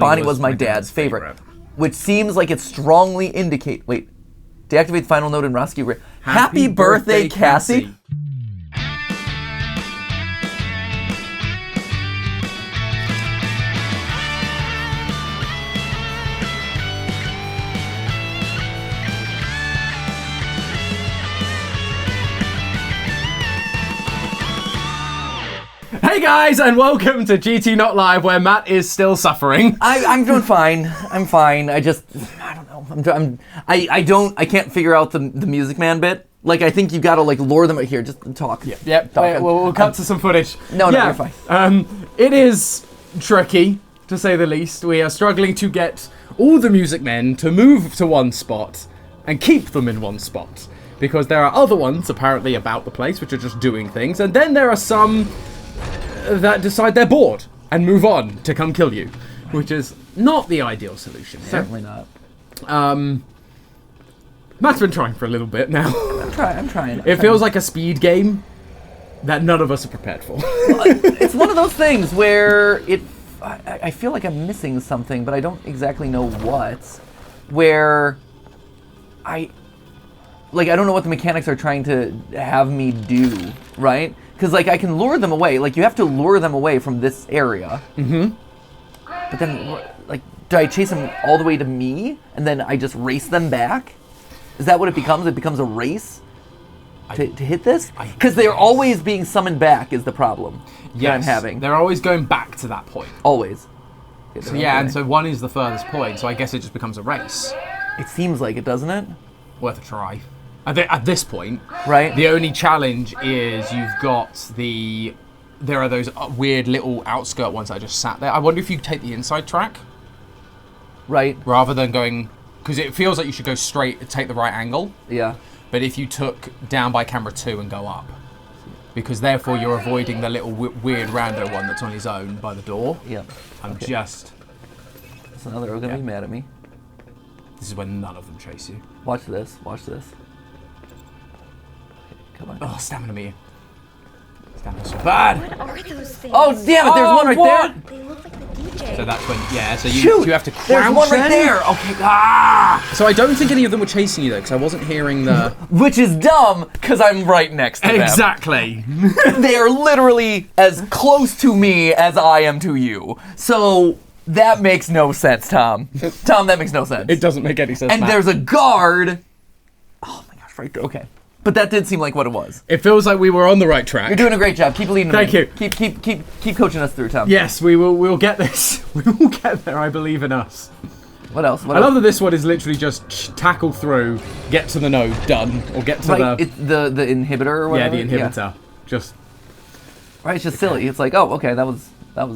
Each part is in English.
Bonnie was my dad's favorite. Which seems like it strongly indicate... Wait. Deactivate the final note in Rescue... Happy birthday, Cassie! Hey guys, and welcome to GT Not Live, where Matt is still suffering. I'm doing fine. I'm fine. I don't know. I can't figure out the Music Man bit. Like, I think you gotta like lure them here. Just talk. Yep. We'll cut to some footage. No, you're fine. It is tricky, to say the least. We are struggling to get all the Music Men to move to one spot and keep them in one spot. Because there are other ones, apparently, about the place, which are just doing things. And then there are some that decide they're bored and move on to come kill you, which is not the ideal solution here. Certainly not. Matt's been trying for a little bit now. I'm trying. It feels like a speed game that none of us are prepared for. It's one of those things where I feel like I'm missing something, but I don't exactly know what. Where I don't know what the mechanics are trying to have me do, right? Because, like, I can lure them away. Like, you have to lure them away from this area. Mm-hmm. But then, like, do I chase them all the way to me, and then I just race them back? Is that what it becomes? It becomes a race to hit this? Because they're always being summoned back is the problem that I'm having. They're always going back to that point. Always. So, and so one is the furthest point, so I guess it just becomes a race. It seems like it, doesn't it? Worth a try. At this point, right? The only challenge is there are those weird little outskirt ones that just sat there. I wonder if you take the inside track, right? Rather than going, because it feels like you should go straight and take the right angle. Yeah. But if you took down by camera 2 and go up, because therefore you're avoiding the little weird rando one that's on his own by the door. Yeah. Just. So now they're gonna be mad at me. This is when none of them chase you. Watch this. Watch this. Come on. Oh, stamina meter. Stamina's so bad. What are those things? Oh, damn it, there's one right there. They look like the DJ. So that's when, so you have to crouch. There's one right there. Okay. So I don't think any of them were chasing you though, because I wasn't hearing the... Which is dumb, because I'm right next to them. Exactly. They are literally as close to me as I am to you. So that makes no sense, Tom. Tom, that makes no sense. It doesn't make any sense, And Matt. there's a guard. Oh my gosh, right there. Okay. But that did seem like what it was. It feels like we were on the right track. You're doing a great job. Keep leading. Thank you. Keep coaching us through, Tom. Yes, we will. We'll get this. We will get there. I believe in us. What else? I love that this one is literally just tackle through, get to the node, done, or get to it's the inhibitor or whatever. Yeah, the inhibitor. Yeah. Just. Right, it's just silly. It's like, oh, okay, that was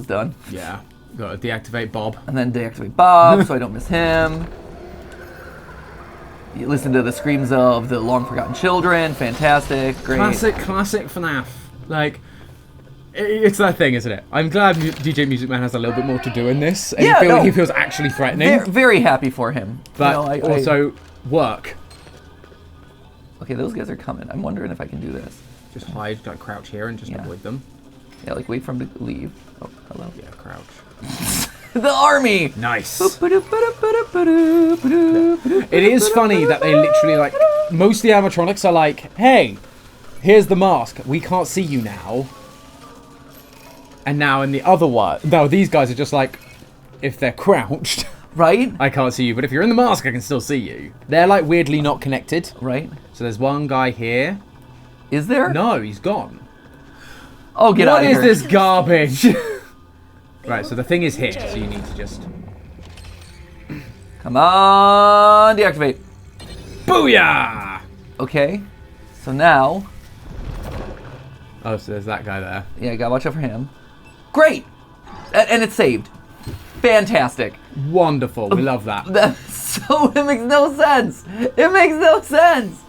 done. Yeah. Got to deactivate Bob. And then deactivate Bob so I don't miss him. You listen to the screams of the long-forgotten children. Fantastic. Great. Classic FNAF. Like, it's that thing, isn't it? I'm glad DJ Music Man has a little bit more to do in this. And he feels actually threatening. Very happy for him. But also, work. Okay, those guys are coming. I'm wondering if I can do this. Just hide, like crouch here and just avoid them. Yeah, like wait for him to leave. Oh, hello. Yeah, crouch. The army! Nice. It is funny that they literally, like, most of the animatronics are like, hey, here's the mask. We can't see you now. And now in the other one, no, these guys are just like, if they're crouched, right? I can't see you. But if you're in the mask, I can still see you. They're, like, weirdly not connected. Right. So there's one guy here. Is there? No, he's gone. Oh, get out of here. What is this garbage? Right, so the thing is here, so you need to just... Come on, deactivate. Booyah! Okay, so now... Oh, so there's that guy there. Yeah, gotta watch out for him. Great! And it's saved. Fantastic. Wonderful, we love that. It makes no sense. It makes no sense.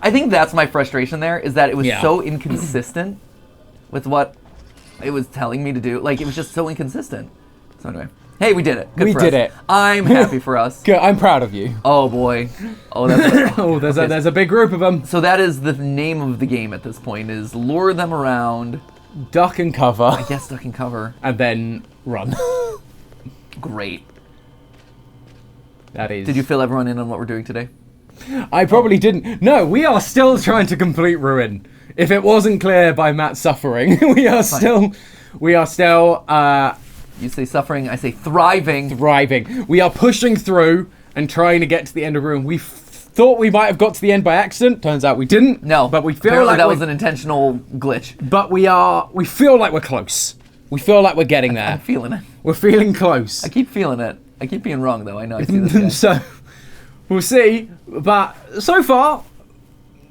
I think that's my frustration there, is that it was so inconsistent with what it was telling me to do. Like, it was just so inconsistent. So anyway, hey, we did it. Good for us. We did it. I'm happy for us. Good. I'm proud of you. Oh boy. Oh, that's there's a big group of them. So that is the name of the game at this point, is lure them around, duck and cover. I guess duck and cover, and then run. Great. That is. Did you fill everyone in on what we're doing today? I probably didn't. No, we are still trying to complete Ruin. If it wasn't clear by Matt's suffering, we are still. You say suffering, I say thriving. Thriving. We are pushing through and trying to get to the end of Ruin. We thought we might have got to the end by accident. Turns out we didn't. No, but we feel apparently like that was an intentional glitch. But we feel like we're close. We feel like we're getting there. I'm feeling it. We're feeling close. I keep feeling it. I keep being wrong though. I know I see this guy. So we'll see. But so far,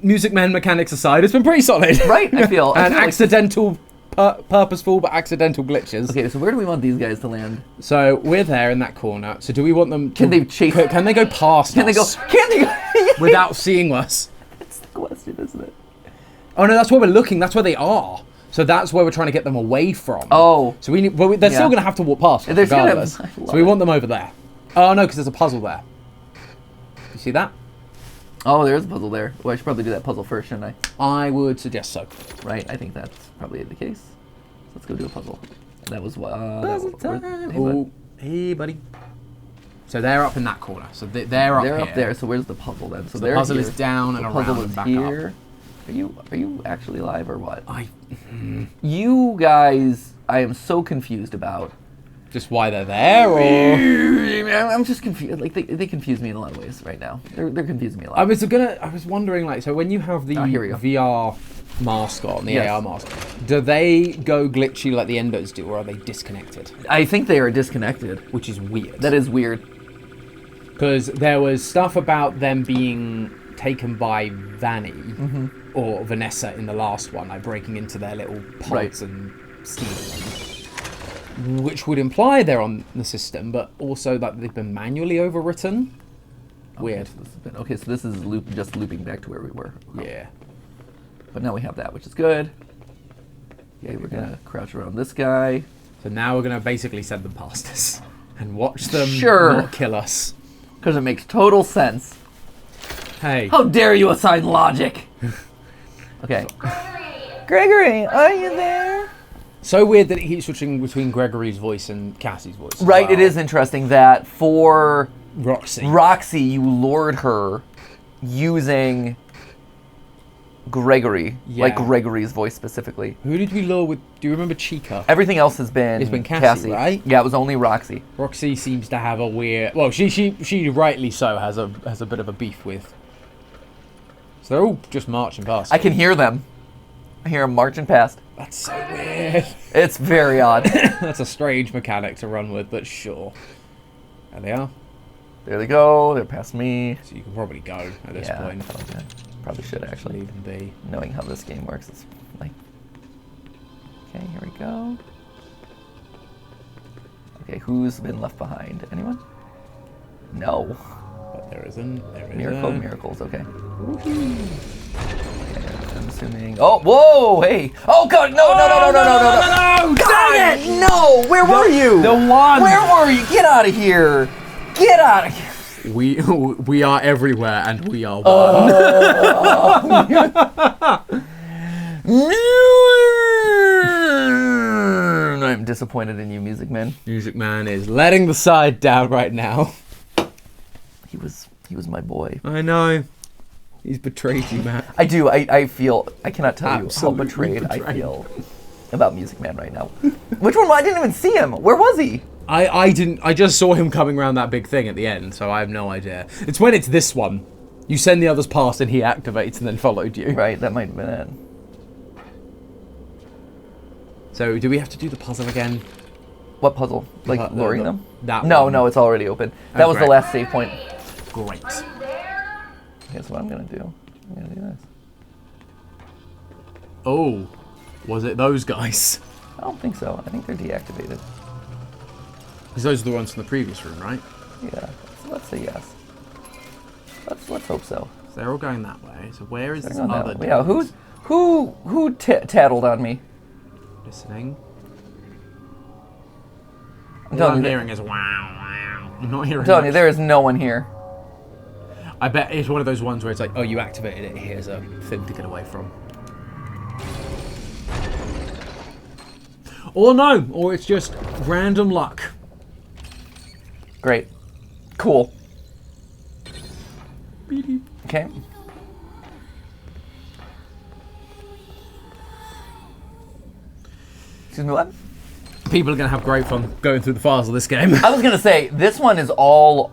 Music Men mechanics aside, it's been pretty solid. Right? I feel and like- accidental, purposeful but accidental glitches. Okay, so where do we want these guys to land? So we're there in that corner. So do we want them? Can they chase? Can they go past Can they go? us Can they go? without seeing us? That's the question, isn't it? Oh no, that's where we're looking. That's where they are. So that's where we're trying to get them away from. Oh. So we need. Well, they're still going to have to walk past us They're still gonna- regardless. I love So we it. want them over there. Oh no, because there's a puzzle there. You see that? Oh, there's a puzzle there. Well, I should probably do that puzzle first, shouldn't I? I would suggest so. Right? I think that's probably the case. Let's go do a puzzle. That was what. Puzzle Hey, time. bud. Oh, hey, buddy. So they're up in that corner. So they're up They're here. up there. So where's the puzzle then? So The they're puzzle here. is down and The around puzzle and is back here. up. Are you actually live or what? I You guys, I am so confused about. just why they're there, or I'm just confused. Like they confuse me in a lot of ways right now. They're confusing me a lot. I was wondering, like, so when you have the here we go. VR mask on, the Yes. AR mask, do they go glitchy like the endos do, or are they disconnected? I think they are disconnected. Which is weird. That is weird. Because there was stuff about them being taken by Vanny or Vanessa in the last one, like breaking into their little pods Right. and stealing them, which would imply they're on the system, but also that they've been manually overwritten. Weird. Okay, so this is just looping back to where we were. Yeah. But now we have that, which is good. Okay, we're gonna crouch around this guy. So now we're gonna basically send them past us and watch them Sure. not kill us. Because it makes total sense. Hey. How dare you assign logic? Okay. Gregory, are you there? So weird that it keeps switching between Gregory's voice and Cassie's voice. as Right, it well. is interesting that for Roxy. Roxy, you lured her using Gregory, Yeah. like Gregory's voice specifically. Who did we lure with? Do you remember Chica? Everything else has been It's been Cassie, right? Yeah, it was only Roxy. Roxy seems to have a weird. Well, she rightly so has a bit of a beef with. So they're all just marching past. I can hear them. I hear them marching past. That's so weird. It's very odd. That's a strange mechanic to run with, but sure. There they are. There they go. They're past me. So you can probably go at this Yeah, point. probably should actually. Leave them be. Knowing how this game works, it's like. Okay, here we go. Okay, who's been left behind? Anyone? No. But there isn't. There is. Miracles. Okay. Okay, I'm assuming. Oh, whoa! Hey! Oh God! No! No! Dang it! No! Where were you? The one. Where were you? Get out of here! Get out of here! We are everywhere and we are one. I'm disappointed in you, Music Man. Music Man is letting the side down right now. He was my boy. I know. He's betrayed you, Matt. I do. I feel. I cannot tell you Absolutely how betrayed I betrayed. feel about Music Man right now. Which one? I didn't even see him. Where was he? I didn't. I just saw him coming around that big thing at the end, so I have no idea. It's when it's this one. You send the others past and he activates and then followed you. Right. That might have been it. So do we have to do the puzzle again? What puzzle? Like The- luring the- them? that No, one. no, it's already open. That Oh, was the great. last save point. Great. Guess what I'm gonna do? I'm gonna do this. Oh, was it those guys? I don't think so. I think they're deactivated. Because those are the ones from the previous room, right? Yeah. So let's say yes. Let's hope so. So they're all going that way. So where is this Hang on other? now. Yeah. Who tattled on me? Listening. I'm All telling I'm you, hearing is wow, wow. I'm not hearing. I'm telling you, much. there is no one here. I bet it's one of those ones where it's like, oh, you activated it. Here's a thing to get away from. Or no, or it's just random luck. Great. Cool. Okay. Excuse me, what? People are going to have great fun going through the files of this game. I was going to say, this one is all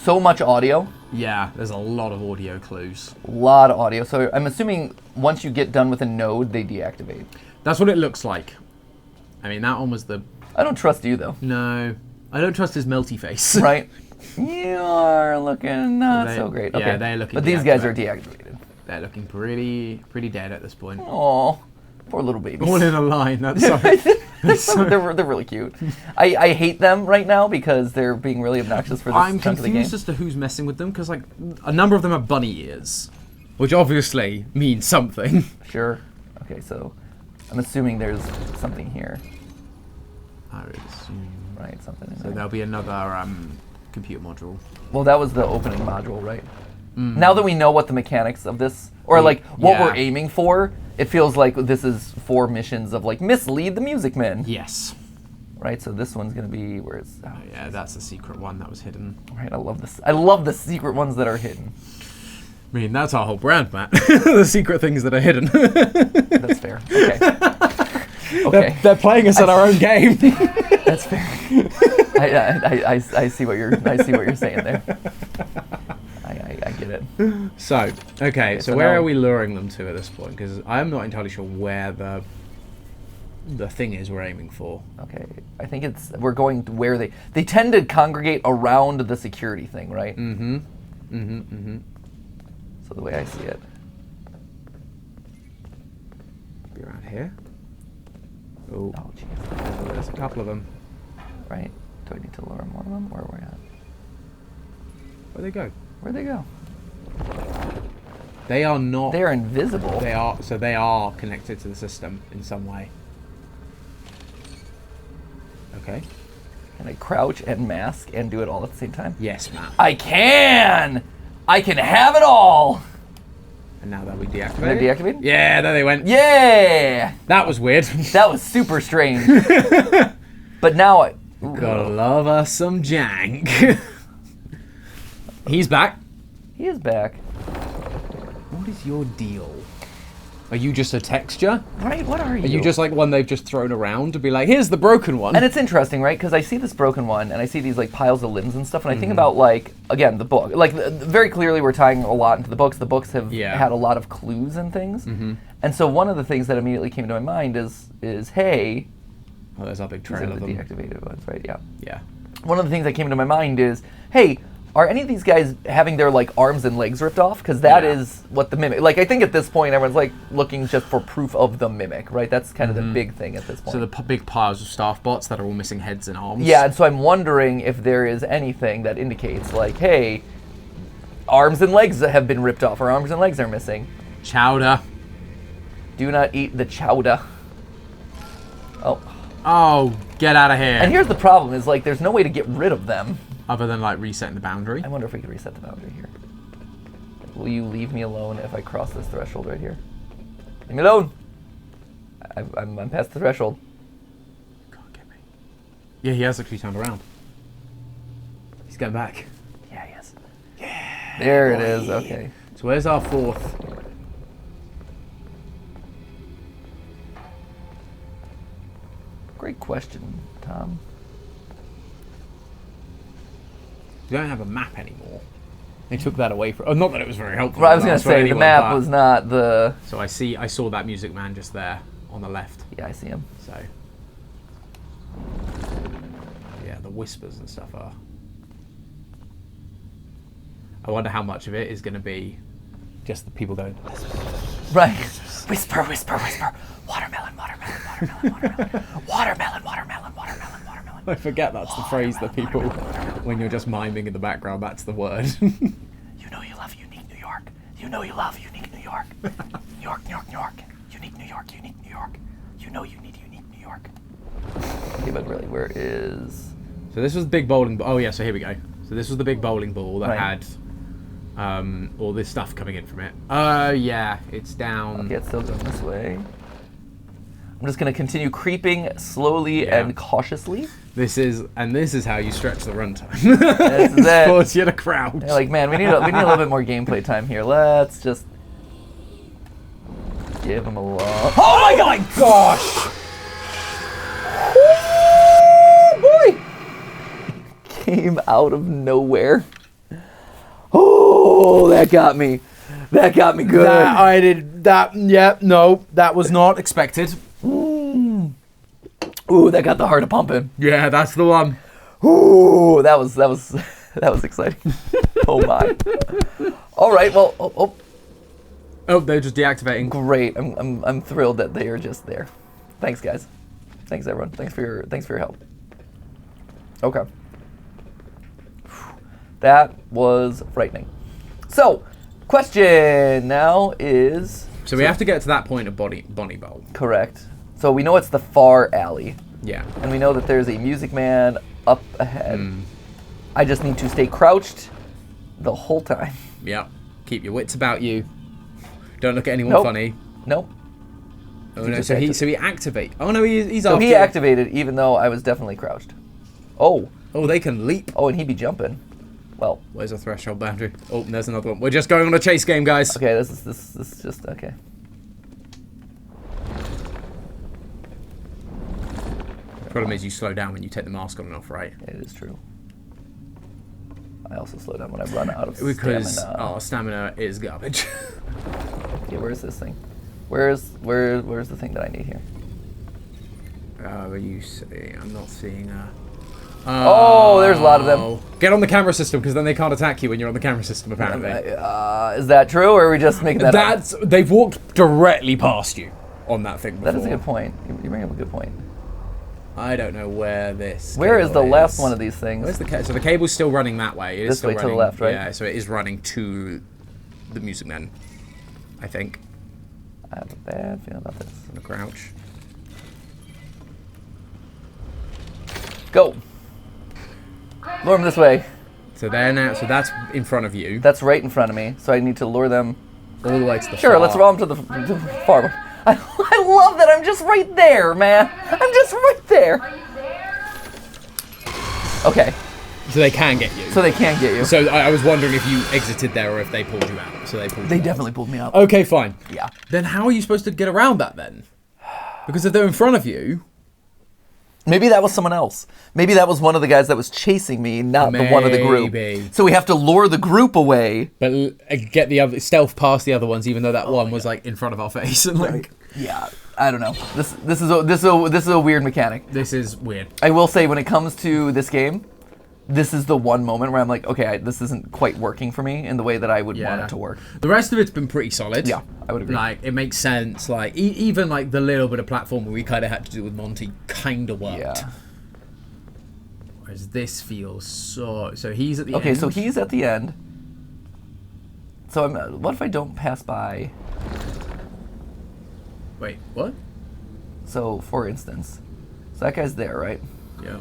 so much audio. Yeah, there's a lot of audio clues. A lot of audio. So I'm assuming once you get done with a node, they deactivate. That's what it looks like. I mean, that one was the... I don't trust you, though. No. I don't trust his melty face. Right? You are looking not so great. Okay. Yeah, they're looking But these guys are deactivated. They're looking pretty dead at this point. Oh, poor little babies. All in a line. That's so... they're really cute. I hate them right now because they're being really obnoxious for this I'm chunk of the game. confused as to who's messing with them, because like a number of them have bunny ears, which obviously means something. Sure. Okay, so I'm assuming there's something here. I would assume. Right, something in So there. there'll be another computer module. Well, that was the opening module, right? Now that we know what the mechanics of this, or like what we're aiming for, it feels like this is 4 missions of like mislead the music men. Yes. Right, so this one's gonna be where it's. Oh, Yeah, that's the secret one that was hidden. right, I love this. I love the secret ones that are hidden. I mean, that's our whole brand, Matt. The secret things that are hidden. That's fair. Okay. Okay. They're playing us at our own game. That's fair. I see what you're saying there. I get it. So, okay, so so where now- are we luring them to at this point? Because I'm not entirely sure where the thing is we're aiming for. Okay, I think we're going to where they tend to congregate around the security thing, right? Mm-hmm. Mm-hmm. Mm-hmm. So the way I see it. Be around here. Oh, Oh, jeez. there's a couple of them. Right? Do I need to lure more of them? Where are we at? Where'd they go? Where'd they go? They are not. They are invisible. They are. So they are connected to the system in some way. Okay. Can I crouch and mask and do it all at the same time? Yes, Matt. I can! I can have it all! And now that we Are they deactivated. deactivated? Yeah, there they went. Yeah! That was weird. That was super strange. But now Gotta love us some jank. He's back. he is back. What is your deal? Are you just a texture? Right? What are you? Are you just like one they've just thrown around to be like, here's the broken one? And it's interesting, right? Because I see this broken one, and I see these like piles of limbs and stuff, and I Mm-hmm. think about like again the book. Like very clearly, we're tying a lot into the books. The books have Yeah. had a lot of clues and things, Mm-hmm. and so one of the things that immediately came to my mind is hey, Oh, there's our big these trail are of the them. deactivated ones, right? Yeah. Yeah. One of the things that came into my mind is hey. Are any of these guys having their like arms and legs ripped off? Because that is what the mimic. Like I think at this point everyone's like looking just for proof of the mimic, right? That's kind of the big thing at this point. So the big piles of staff bots that are all missing heads and arms. Yeah, and so I'm wondering if there is anything that indicates, like, hey, arms and legs have been ripped off, or arms and legs are missing. Chowder. Do not eat the chowder. Oh. Oh, get out of here. And here's the problem, is, like, there's no way to get rid of them. Other than like resetting the boundary. I wonder if we could reset the boundary here. Will you leave me alone if I cross this threshold right here? Leave me alone! I'm past the threshold. Can't get me. Yeah, he has actually turned around. He's going back. Yeah, he is. Yeah. There it is, okay. So where's our fourth? Great question, Tom. We don't have a map anymore. They took that away from. Oh, not that it was very helpful. Well, I was going to for say, the anyone, map but- was not the... So I saw that music man just there on the left. Yeah, I see him. So. Yeah, the whispers and stuff are. I wonder how much of it is going to be just the people going. Right. Whisper, whisper, whisper. Watermelon, watermelon, watermelon, watermelon. Watermelon, watermelon, watermelon, watermelon. I forget that's the phrase that people, when you're just miming in the background, that's the word. You know you love unique New York. You know you love unique New York. New York, New York, New York. Unique New York, unique New York. You know you need unique New York. Okay, but really, where is... So this was the big bowling ball. Oh yeah, so here we go. So this was the big bowling ball that Right. had all this stuff coming in from it. Yeah, it's down. Okay, it's still going this way. I'm just gonna continue creeping slowly and cautiously. This is how you stretch the runtime. This is it. Force you to crouch. They're like, man, we need a little bit more gameplay time here. Let's just give him a lot. Oh my gosh! Oh boy! Came out of nowhere. Oh, that got me. That got me good. That was not expected. Ooh, that got the heart a pumping. Yeah, that's the one. Ooh, that was exciting. Oh my. All right, well, Oh, they're just deactivating. great. I'm thrilled that they are just there. Thanks, guys. Thanks, everyone. Thanks for your help. Okay. That was frightening. So, question now is... So we have to get to that point of Bonnie Bowl. Correct. So we know it's the far alley. Yeah. And we know that there's a music man up ahead. I just need to stay crouched the whole time. Yep. Keep your wits about you. Don't look at anyone Nope. funny. Nope. Oh He no! just So he activate. Oh no! He's So after. he activated even though I was definitely crouched. Oh. Oh, they can leap. Oh, and he be jumping. Well. Where's the threshold boundary? Oh, and there's another one. We're just going on a chase game, guys. Okay, this is just okay. Problem is, you slow down when you take the mask on and off, right? It is true. I also slow down when I run out of Because stamina. stamina is garbage. Okay, where's this thing? Where's the thing that I need here? What you see? I'm not seeing. Oh, there's a lot of them. Get on the camera system, because then they can't attack you when you're on the camera system. Apparently. Is that true, or are we just making that up? They've walked directly past you on that thing before. That is a good point. You bring up a good point. I don't know where this. Where is the cable last one of these things? Where's the so the cable's still running that way. It is This still way to the running, left, right? Yeah, so it is running to the Music Men, I think. I have a bad feeling about this. On the crouch. Go. Lure them this way. So they're now. So that's in front of you. That's right in front of me, so I need to lure them. All the way to the Sure, far. let's roll them to the farm. I love that I'm just right there, man. I'm just right there. Okay, So they can get you. so they can't get you. So I was wondering if you exited there or if they pulled you out. So they pulled They you definitely pulled me out. out. Okay, fine. Yeah. Then how are you supposed to get around that then? Because if they're in front of you. Maybe that was someone else. Maybe that was one of the guys that was chasing me, not the one of the group. Maybe. So we have to lure the group away. But get the other stealth past the other ones, even though that one was like in front of our face. And like, Yeah, I don't know. This is a weird mechanic. this is weird. I will say, when it comes to this game, this is the one moment where I'm like, okay, this isn't quite working for me in the way that I would want it to work. The rest of it's been pretty solid. Yeah, I would agree. Like, it makes sense. Like, even like the little bit of platform we kind of had to do with Monty kind of worked. Yeah. Whereas this feels so he's at the end. Okay, so he's at the end. So what if I don't pass by? Wait, what? So, for instance, so that guy's there, right? Yeah.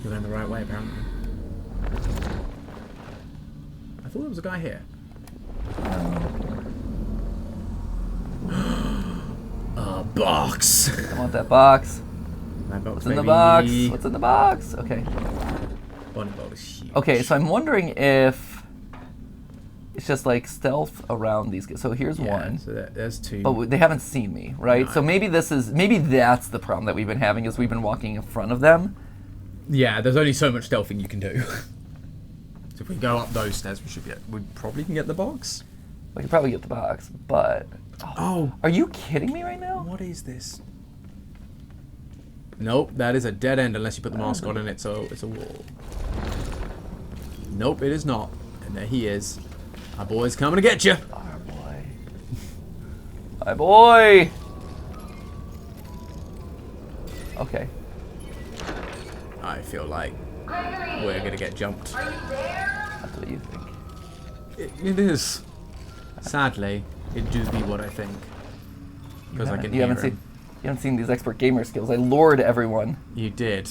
You're going the right way, apparently. I thought there was a guy here. A box. I want that box. My box, What's in the box? What's in the box? Okay. Bonnie boat is huge. Okay, so I'm wondering if it's just like stealth around these guys. So here's one. So there's two. But they haven't seen me, right? No. So maybe that's the problem that we've been having, is we've been walking in front of them. Yeah, there's only so much stealthing you can do. So if we go up those stairs, we probably can get the box. We could probably get the box, but Oh, are you kidding me right now? what is this? Nope, that is a dead end unless you put the mask on and it's a wall. Nope, it is not. And there he is. Our boy's coming to get you. Our boy. My boy. Okay. I feel like we're gonna get jumped. That's what you think. It is. Sadly, it do be what I think. Because I can You hear haven't him. you haven't seen these expert gamer skills. I lured everyone, You did.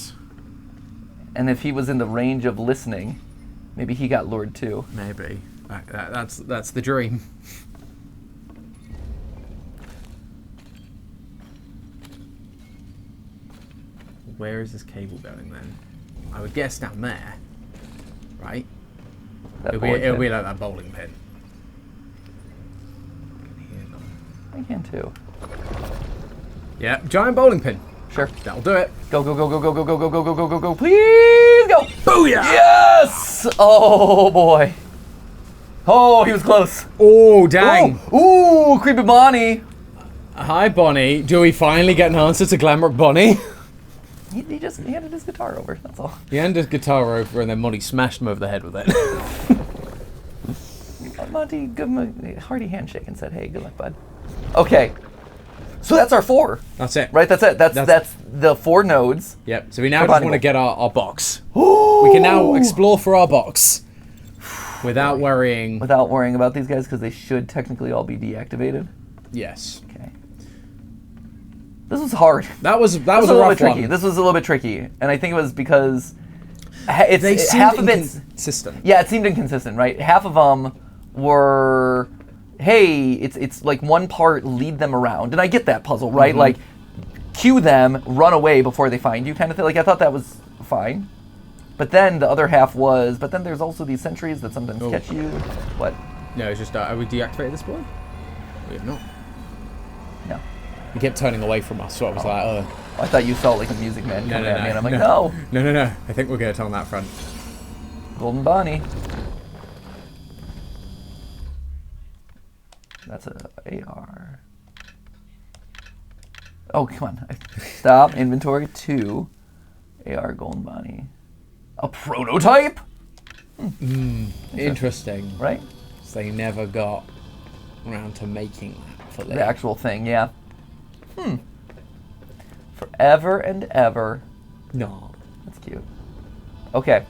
and if he was in the range of listening, maybe he got lured too. Maybe. That's the dream. where is this cable going then? I would guess down there, right? That It'll be like that bowling pin. I can too. Yeah, giant bowling pin. Sure. That'll do it. Go, go, go, go, go, go, go, go, go, go, go, go, go. Please go. Booyah! Yes! Oh, boy. Oh, he was close. Oh, dang. Ooh, creepy Bonnie. Hi, Bonnie. Do we finally get an answer to Glamour Bonnie? He handed his guitar over, that's all. He handed his guitar over and then Monty smashed him over the head with it. Monty gave him a hearty handshake and said, hey, good luck, bud. Okay. So that's our 4. That's it. Right, that's it. That's the 4 nodes. Yep. So we now For just Bonnie want to Bowl. get our box. We can now explore for our box without worrying. Without worrying about these guys, because they should technically all be deactivated. Yes. Okay. This was hard. That was a little rough bit tricky. one. This was a little bit tricky, and I think it was because half of it's inconsistent. yeah, it seemed inconsistent, right? Half of them were, hey, it's like one part lead them around, and I get that puzzle, right? Mm-hmm. Like cue them, run away before they find you, kind of thing. Like I thought that was fine, but then the other half was, but then there's also these sentries that sometimes catch you. What? No, it's just are we deactivated this boy? We have not. No. He kept turning away from us, so I was like, oh. I thought you saw like a music man No, coming no, at me, and I'm like, no. no. No. I think we're good on that front. Golden Bonnie. That's a AR. Oh, come on. Stop. Inventory 2. AR Golden Bonnie. A prototype? Interesting. Right? So they never got around to making that for The actual thing, yeah. Forever and ever. No. That's cute. Okay.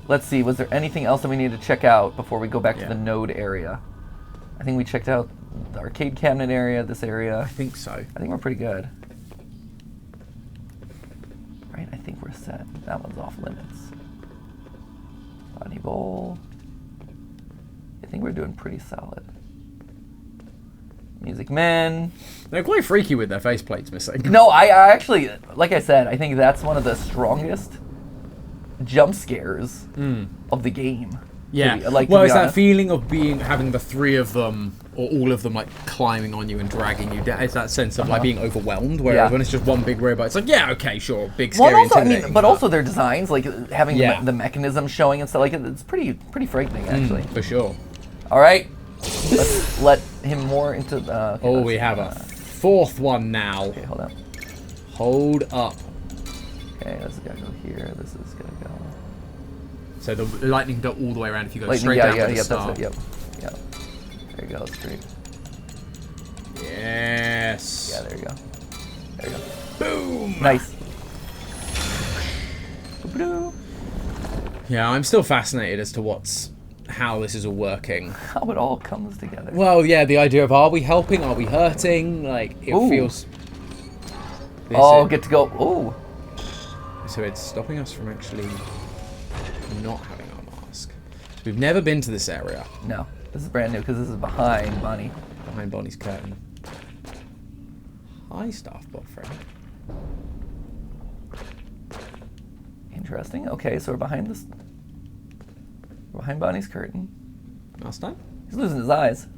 Let's see. Was there anything else that we need to check out before we go back to the node area? I think we checked out the arcade cabinet area, this area. I think so. I think we're pretty good. Right, I think we're set. That one's off limits. Bonnie Bowl. I think we're doing pretty solid. Music Men. They're quite freaky with their faceplates missing. No, I actually, like I said, I think that's one of the strongest jump scares of the game. Yeah. To be Well, it's that honest. feeling of having the 3 of them, or all of them, like climbing on you and dragging you down. It's that sense of like being overwhelmed. Whereas when it's just one big robot, it's like, yeah, okay, sure, big, scary, Well, and also, intimidating. but also their designs, like having Yeah. the mechanism showing and stuff, like it's pretty frightening actually. for sure. All right, let's let him more into the. Okay, Oh, we have a 4th one now. Okay, hold on. Hold up. Okay, this is gonna go here. This is gonna go. So the lightning go all the way around if you go Lightning, straight yeah, down yeah, to the yeah, star. that's it. Yep. There you go, straight. Yes. Yeah, there you go. There you go. Boom. Nice. Boop-a-doo. Yeah, I'm still fascinated as to how this is all working. How it all comes together. Well, yeah, the idea of are we helping, are we hurting? Like it Ooh. feels. Get to go. Ooh. So it's stopping us from actually not having our mask. We've never been to this area. No, this is brand new because this is behind Bonnie. Behind Bonnie's curtain. Hi, Staff Bot Friend. Interesting. Okay, so we're behind this. We're behind Bonnie's curtain. Last time? He's losing his eyes.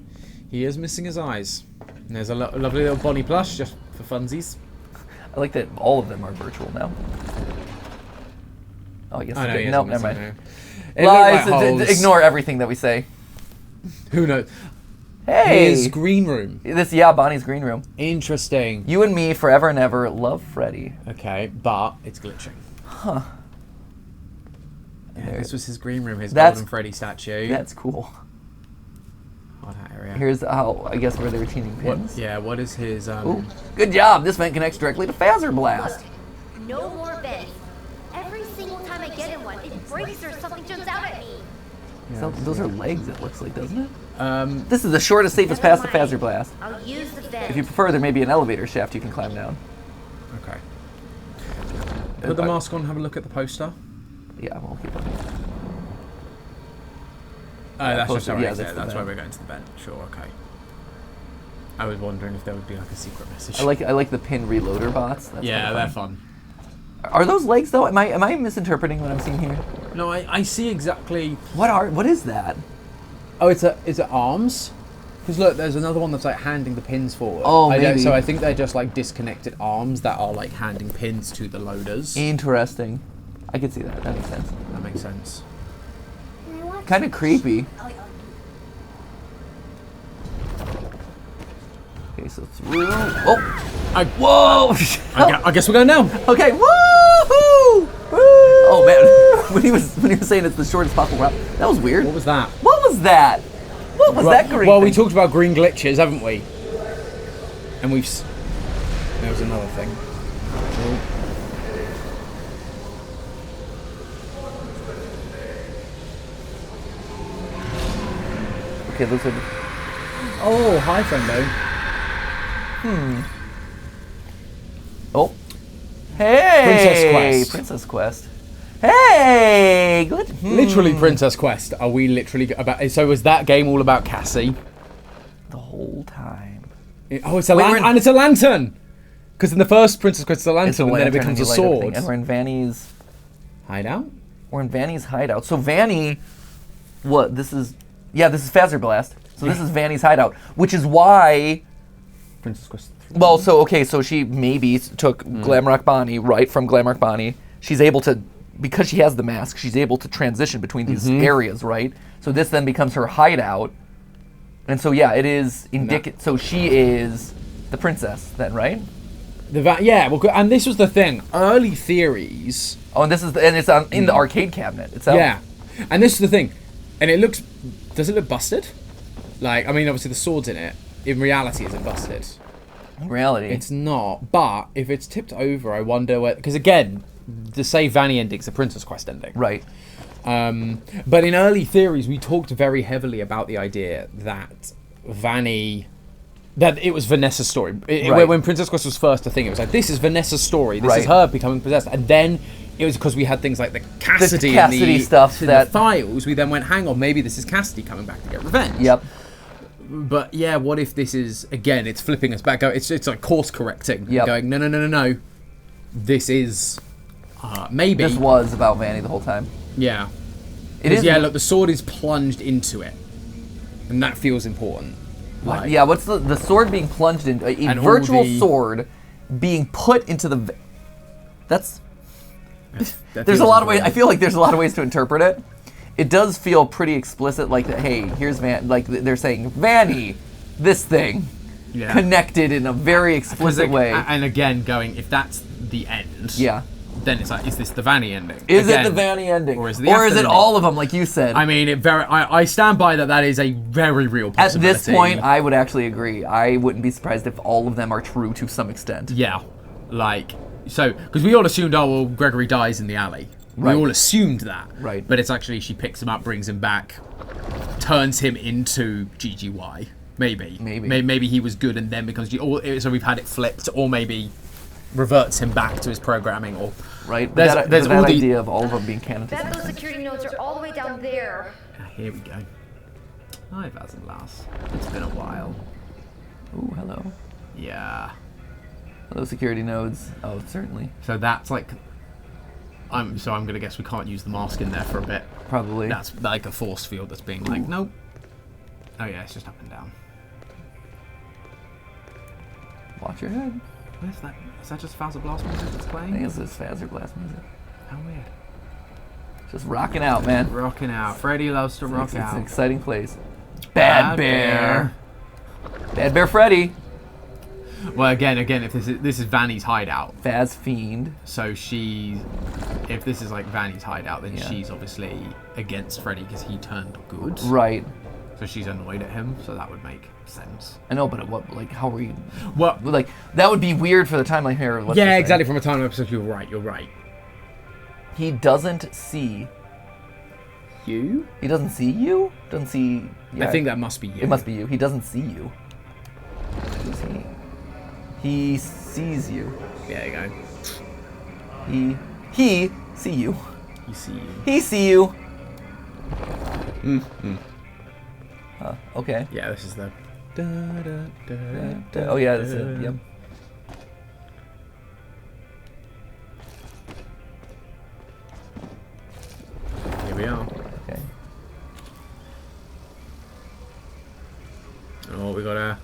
He is missing his eyes. And there's a lovely little Bonnie plush just for funsies. I like that all of them are virtual now. Oh, yes. I know. Nope, never mind. It looked Lies. like holes. Ignore everything that we say. Who knows? Hey. His green room. Bonnie's green room. Interesting. You and me, forever and ever, love Freddy. Okay, but it's glitching. Huh. Yeah, this was his green room, his That's- golden Freddy statue. That's cool. Oh, that area. Here's how, I guess, where they're retaining pins. What is his Ooh, good job. This vent connects directly to Phaser Blast. Look, no more vents. Every single time I get in one, it breaks or something jumps out at me. So, those are legs, it looks like, doesn't it? Um, This is the shortest, safest path to Phaser Blast. I'll use the vent. If you prefer, there may be an elevator shaft you can climb down. okay. Put the mask on, have a look at the poster. Yeah, we'll keep on. Oh, that's just poster, our yeah, exit. that's the That's why vent. we're going to the vent. Sure, okay. I was wondering if there would be like a secret message. I like the pin reloader bots. That's yeah, kinda they're fun. fun. Are those legs though? Am I misinterpreting what I'm seeing here? No, I see exactly. What is that? Oh, is it arms? Because look, there's another one that's like handing the pins forward. Oh, maybe. So I think they're just like disconnected arms that are like handing pins to the loaders. Interesting. I can see that. That makes sense. That makes sense. Kind of creepy. Okay, so through. Oh! Whoa! I guess we're going down. Okay, woohoo! Oh man, when he was saying it's the shortest possible route, that was weird. What was that? What was that? What was that green? Well, thing? we talked about green glitches, haven't we? And there was another thing. Okay, looks like. Oh, hi, friendo. Oh. Hey! Princess Quest. Princess Quest. Hey! Good. Literally Princess Quest. Are we literally about... So was that game all about Cassie? The whole time. Oh, it's a lantern. And it's a lantern! Because in the first Princess Quest, it's a lantern, It's a and then it lantern becomes and a you light up sword. thing, and we're in Vanny's... Hideout? We're in Vanny's hideout. So Vanny... What? This is... Yeah, this is Fazer Blast. So this is Vanny's hideout. Which is why... Princess Quest 3. Well, so, okay, so she maybe took Glamrock Bonnie, right, from Glamrock Bonnie. She's able to... Because she has the mask, she's able to transition between these areas, right? So this then becomes her hideout. And so, yeah, it is indicative. So she is the princess then, right? Yeah, well, and this was the thing. Early theories... Oh, and this is it's in the arcade cabinet itself. Yeah. And this is the thing. And it looks... Does it look busted? Like, I mean, obviously the sword's in it. In reality, is it busted? In reality. It's not. But if it's tipped over, I wonder where... Because again, the Save Vanny ending's a Princess Quest ending. Right. But in early theories, we talked very heavily about the idea that Vanny... That it was Vanessa's story. When Princess Quest was first a thing, it was like, this is Vanessa's story. This is her becoming possessed. And then it was because we had things like the Cassidy stuff in the files. We then went, hang on, maybe this is Cassidy coming back to get revenge. Yep. But yeah, what if this is, again, it's flipping us back. It's like course correcting. Yep. Going, no. This is maybe. This was about Vanny the whole time. Yeah. It is. Yeah, look, the sword is plunged into it. And that feels important. Like, yeah, what's the sword being plunged into? A virtual sword being put into the... That's... There's a lot of ways... I feel like there's a lot of ways to interpret it. It does feel pretty explicit, like, hey, here's Van... Like, they're saying, Vanny, this thing, connected in a very explicit way. And again, going, if that's the end... Yeah. Then it's like, is this the Vanny ending? Is it the Vanny ending? Or is it all of them, like you said? I mean, I stand by that. That is a very real possibility. At this point, I would actually agree. I wouldn't be surprised if all of them are true to some extent. Yeah. Like, so, because we all assumed, oh, well, Gregory dies in the alley. We all assumed that. Right. But it's actually, she picks him up, brings him back, turns him into GGY. Maybe. Maybe he was good and then becomes so we've had it flipped, or maybe reverts him back to his programming, or there's that all the idea of all of them being canon. Bet those security nodes are all the way down there. Here we go. Hi, Vazenlas. It's been a while. Ooh, hello. Yeah. Hello, security nodes. Oh, certainly. So that's like, I'm gonna guess we can't use the mask in there for a bit. Probably. That's like a force field that's being like, nope. Oh yeah, it's just up and down. Watch your head. Where's that? Is that just Fazer Blast music that's playing? I think it's this Fazer Blast music. How weird. Just rocking out, man. Rocking out. Freddy loves to rock out. It's an exciting place. Bad Bear. Bad Bear Freddy. Well, again, if this is Vanny's hideout. Faz Fiend. So if this is like Vanny's hideout, then she's obviously against Freddy because he turned good. Right. So she's annoyed at him, so that would make sense. I know, but how are you... Well, like, that would be weird for the timeline here. Yeah, exactly, from a timeline episode, you're right. He doesn't see... You? He doesn't see you? Doesn't see... Yeah, I think that must be you. It must be you. He doesn't see you. Who's he? He sees you. There you go. He see you. He see you. He see you. Mm-hmm. Okay. Yeah, this is the... Oh yeah, that's it. Yep. we are. Okay. Oh, we got a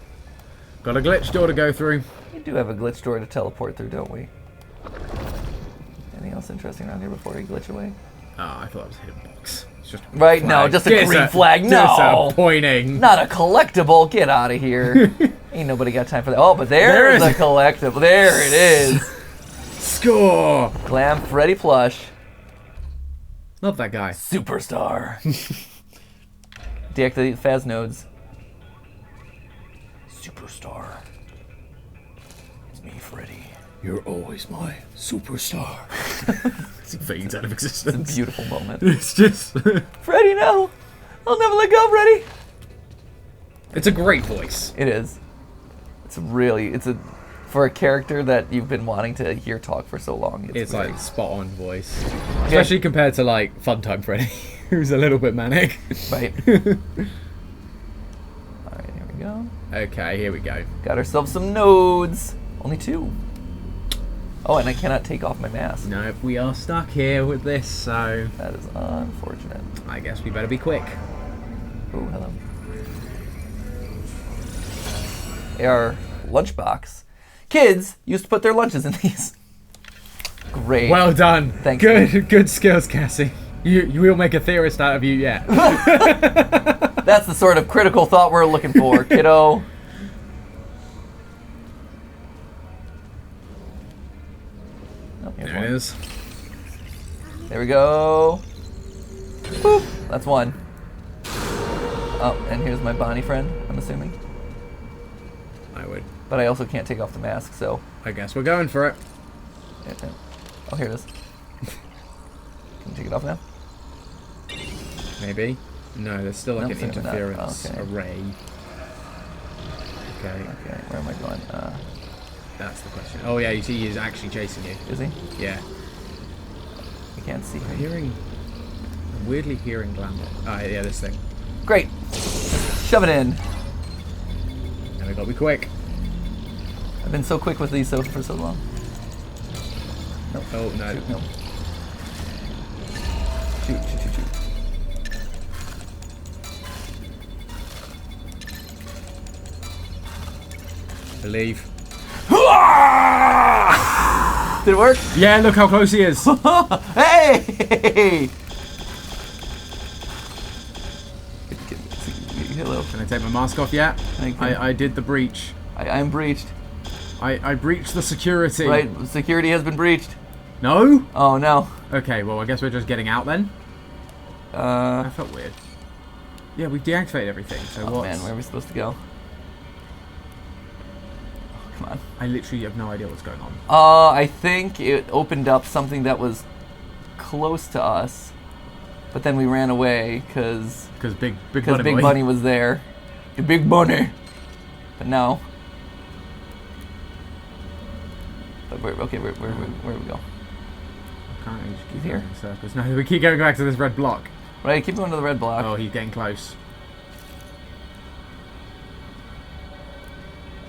glitch door to go through. We do have a glitch door to teleport through, don't we? Anything else interesting around here before we glitch away? Oh, I thought it was a hidden box. It's just a Right, flag. no, just a green flag. No! Disappointing. Not a collectible. Get out of here. Ain't nobody got time for that. Oh, but there's a collectible. There it is. Score! Glam Freddy plush. Love that guy. Superstar. Deactivate Faz nodes. Superstar. It's me, Freddy. You're always my superstar. He fades out of It's existence. a beautiful moment. It's just... Freddy, no! I'll never let go, Freddy! It's a great voice. It is. For a character that you've been wanting to hear talk for so long. It's really, like spot on voice. Especially compared to like Funtime Freddy, who's a little bit manic. right. Alright, here we go. Okay, here we go. Got ourselves some nodes. Only 2. Oh, and I cannot take off my mask. No, we are stuck here with this, so That is unfortunate. I guess we better be quick. Oh, hello. Our lunchbox. Kids used to put their lunches in these. Great. Well done. Thank Good skills, Cassie. You will make a theorist out of you yet. That's the sort of critical thought we're looking for, kiddo. Oh, here's There one. it is. There we go. Boop. That's one. Oh, and here's my Bonnie friend, I'm assuming. I would. But I also can't take off the mask, so... I guess we're going for it. Oh, here it is. Can you take it off now? Maybe. No, there's still like No, an certainly not. interference Okay. array. Okay, Okay, where am I going? that's the question. Oh yeah, you see he's actually chasing you. Is he? Yeah. I can't see I'm him. weirdly hearing glamour. Oh yeah, this thing. Great. Shove it in. And we gotta be quick. I've been so quick with these for so long. No. Oh no. Shoot, no. Shoot. Believe. Did it work? Yeah, look how close he is. Hey! Hello. Can I take my mask off yet? Thank you. I did the breach. I'm breached. I breached the security. Right, security has been breached. No? Oh no. Okay, well I guess we're just getting out then. That felt weird. Yeah, we've deactivated everything, so what? Man, where are we supposed to go? Oh, come on. I literally have no idea what's going on. I think it opened up something that was close to us, but then we ran away because Big Big Bunny Bunny was there. The Big Bunny. But no. But where do we go? Apparently we just keep He's here. going in circles. No, we keep going back to this red block. Right, keep going to the red block. Oh, he's getting close.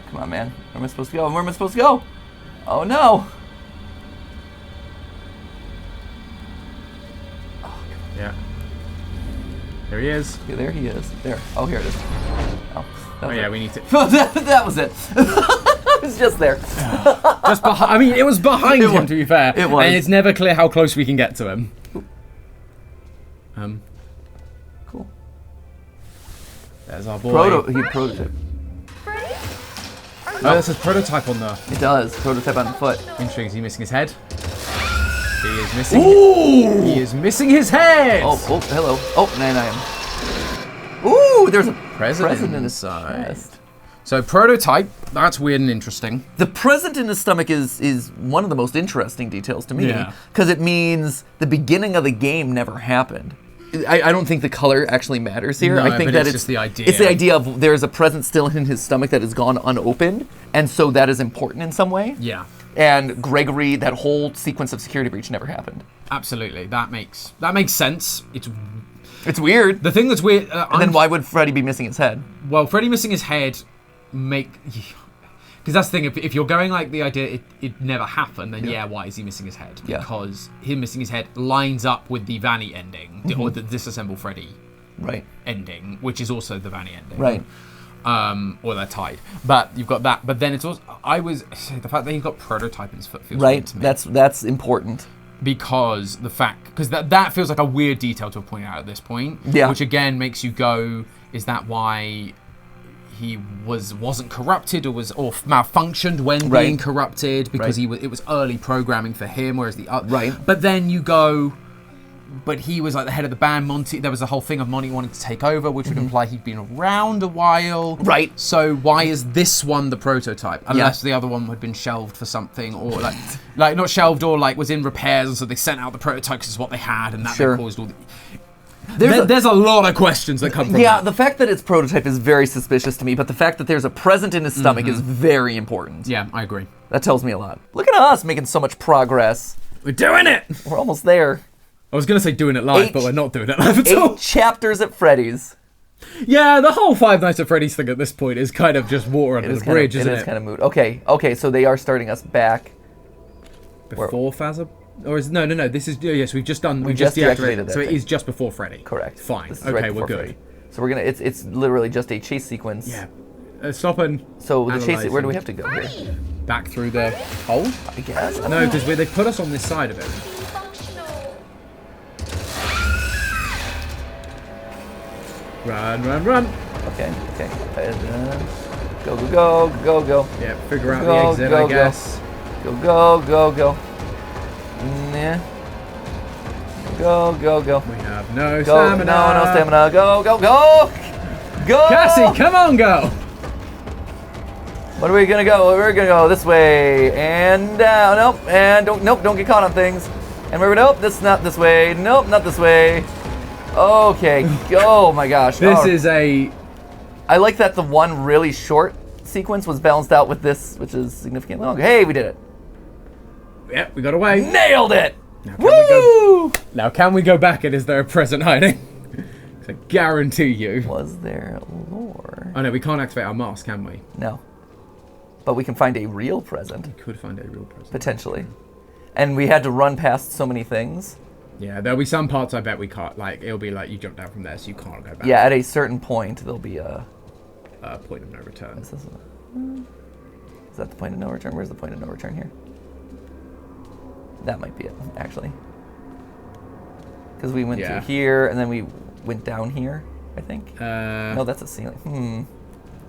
Come on, man. Where am I supposed to go? Where am I supposed to go? Oh no! Yeah. There he is. Yeah, there he is. There. Oh, here it is. Oh, Oh yeah, we need to. that was it. It was just there. Just behind. I mean, it was behind It him. was. To be fair, It was. and it's never clear how close we can get to him. Cool. There's our boy. Prototype. Freddy? Oh, that says prototype on the. It does. Prototype on foot. Interesting. Is he missing his head? He is missing. Ooh! He is missing his head. Oh, hello. Oh, 9. Ooh, there's a Present inside. inside. So prototype. That's weird and interesting. The present in his stomach is one of the most interesting details to me, Yeah. because it means the beginning of the game never happened. I don't think the color actually matters here. No, I think but that it's just the idea. It's the idea of there's a present still in his stomach that has gone unopened, and so that is important in some way. Yeah. And Gregory, that whole sequence of security breach never happened. Absolutely. That makes sense. It's weird. The thing that's weird. And then why would Freddy be missing his head? Well, Freddy missing his head Because that's the thing, if you're going like the idea it never happened, then why is he missing his head? Because him missing his head lines up with the Vanny ending, or the Disassemble Freddy ending, which is also the Vanny ending. Right. Or they're tied. But you've got that. But then it's also, the fact that he's got prototype in his foot feels weird to me. That's important. Because that feels like a weird detail to have pointed out at this point. Yeah. Which again makes you go, is that why he wasn't corrupted or malfunctioned when being corrupted because it was early programming for him, whereas the other But then you go, but he was like the head of the band. Monty, there was a whole thing of Monty wanting to take over, which would imply he'd been around a while. Right. So why is this one the prototype? Unless the other one had been shelved for something, or like not shelved, or like was in repairs, and so they sent out the prototype because it's what they had, and that caused all the. There's a lot of questions that come from that. The fact that it's prototype is very suspicious to me, but the fact that there's a present in his stomach is very important. Yeah, I agree. That tells me a lot. Look at us making so much progress. We're doing it! We're almost there. I was going to say doing it live, but we're not doing it live at all. 8 chapters at Freddy's. Yeah, the whole Five Nights at Freddy's thing at this point is kind of just water under the bridge, isn't it? It is kind of moot. Okay, so they are starting us back. Before Phasma? Or is no, this is yes. We've just deactivated that. So it is just before Freddy. Correct. Fine. This is okay, right we're good. Freddy. So we're gonna. It's literally just a chase sequence. Yeah. Stop and. So the chase. Where do we have to go here? Back through the hole. I guess. No, because they put us on this side of it. Run. Okay. Go. Yeah. Figure out the exit, I guess. Go. Nah. Go. We have no stamina. No stamina. Go! Cassie, come on, go! What are we gonna go? We're gonna go this way and down. Nope. And don't get caught on things. And nope, this is not this way. Nope, not this way. Okay. Oh my gosh. I like that the one really short sequence was balanced out with this, which is significantly longer. Hey, we did it. Yep, we got away. Nailed it! Now can we go back, and is there a present hiding? I guarantee you. Was there lore? Oh no, we can't activate our mask, can we? No. But we can find a real present. We could find a real present. Potentially. And we had to run past so many things. Yeah, there'll be some parts I bet we can't, like, it'll be like you jump down from there so you can't go back. Yeah, at a certain point there'll be a point of no return. Is that the point of no return? Where's the point of no return here? That might be it, actually. Because we went through here, and then we went down here, I think. No, that's a ceiling.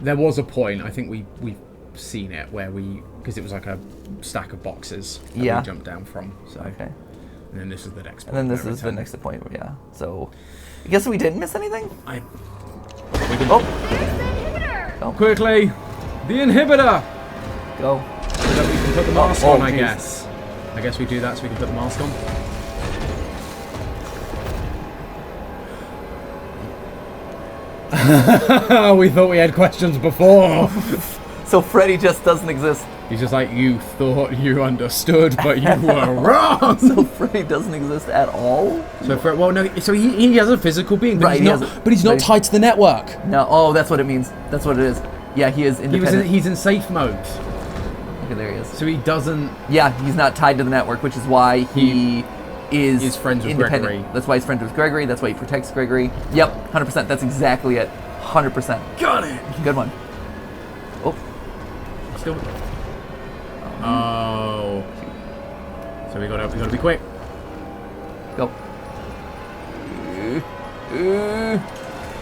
There was a point, I think we've seen it, where because it was like a stack of boxes that we jumped down from. So. Okay. And then this is the next point. And then this is the next point, So, I guess we didn't miss anything? There's the inhibitor! Oh. Quickly! The inhibitor! Go. So that we can put the mask on, I guess. I guess we do that so we can put the mask on. We thought we had questions before. So Freddy just doesn't exist. He's just like, you thought you understood, but you were wrong. So Freddy doesn't exist at all? So he has a physical being, but he's not tied to the network. No, that's what it means. That's what it is. Yeah, he is independent. He's in safe mode. Okay, there he is. So he doesn't... Yeah, he's not tied to the network, which is why he is friends with independent. Gregory. That's why he's friends with Gregory. That's why he protects Gregory. Yep, 100%. That's exactly it. 100%. Got it! Good one. Oh. Still... Oh. So we gotta be quick. Go.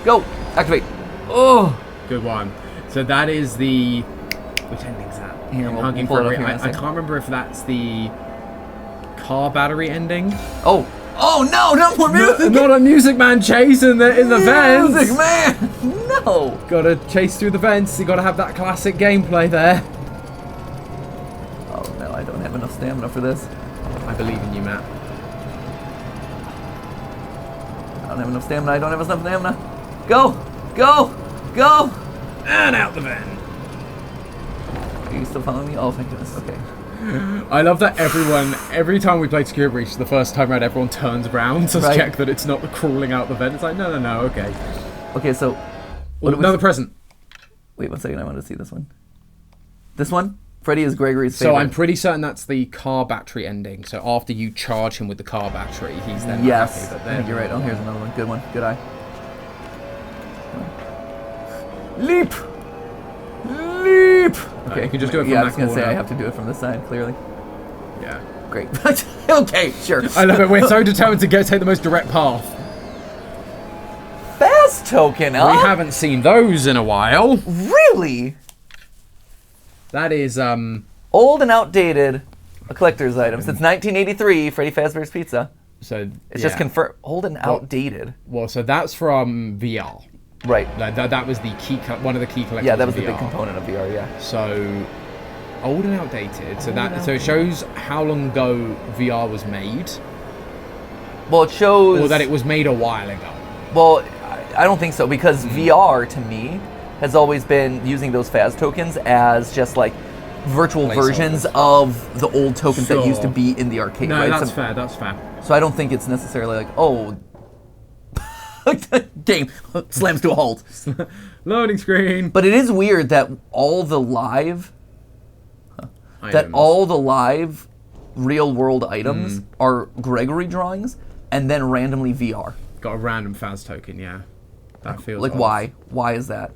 Go! Activate! Oh! Good one. So that is the... Which ending's that? Here, we'll pull it up here. I can't remember if that's the car battery ending. Oh no, not more music! Not a Music Man chase in the vents! Music Man! No! Gotta chase through the vents, you gotta have that classic gameplay there. Oh no, I don't have enough stamina for this. I believe in you, Matt. I don't have enough stamina. Go! And out the vent. Are you still following me? Oh, thank goodness. Okay. I love that every time we played Secure Breach, the first time around, everyone turns around to check that it's not crawling out the vent. It's like, no, okay. Okay, so... Another present. Wait 1 second, I want to see this one. This one? Freddy is Gregory's favorite. So I'm pretty certain that's the car battery ending. So after you charge him with the car battery, he's then yes. happy. I think you're right. Oh, here's another one. Good one. Good eye. Leap! Leap! Okay, you can just do it from I that was going to say corner. I have to do it from this side, clearly. Yeah. Great. Okay, sure. I love it. We're so determined to take the most direct path. Fast token, huh? We haven't seen those in a while. Really? That is, Old and outdated, a collector's item. Since 1983, Freddy Fazbear's Pizza. So It's just confirmed. Old and outdated. Well, so that's from VR. Right. Like, that was the key, one of the key collectibles. Yeah, that was the of big VR. component of VR, yeah. So, old and outdated. So it shows how long ago VR was made, Well, it shows... or that it was made a while ago. Well, I don't think so, because VR, to me, has always been using those Faz tokens as just, like, virtual versions of the old tokens that used to Sure. be in the arcade, No, right? that's fair, that's fair. So I don't think it's necessarily like, oh... game slams to a halt. Loading screen. But it is weird that all the live real world items are Gregory drawings and then randomly VR. Got a random Faz token, yeah. That feels Like odd. why? Why is that?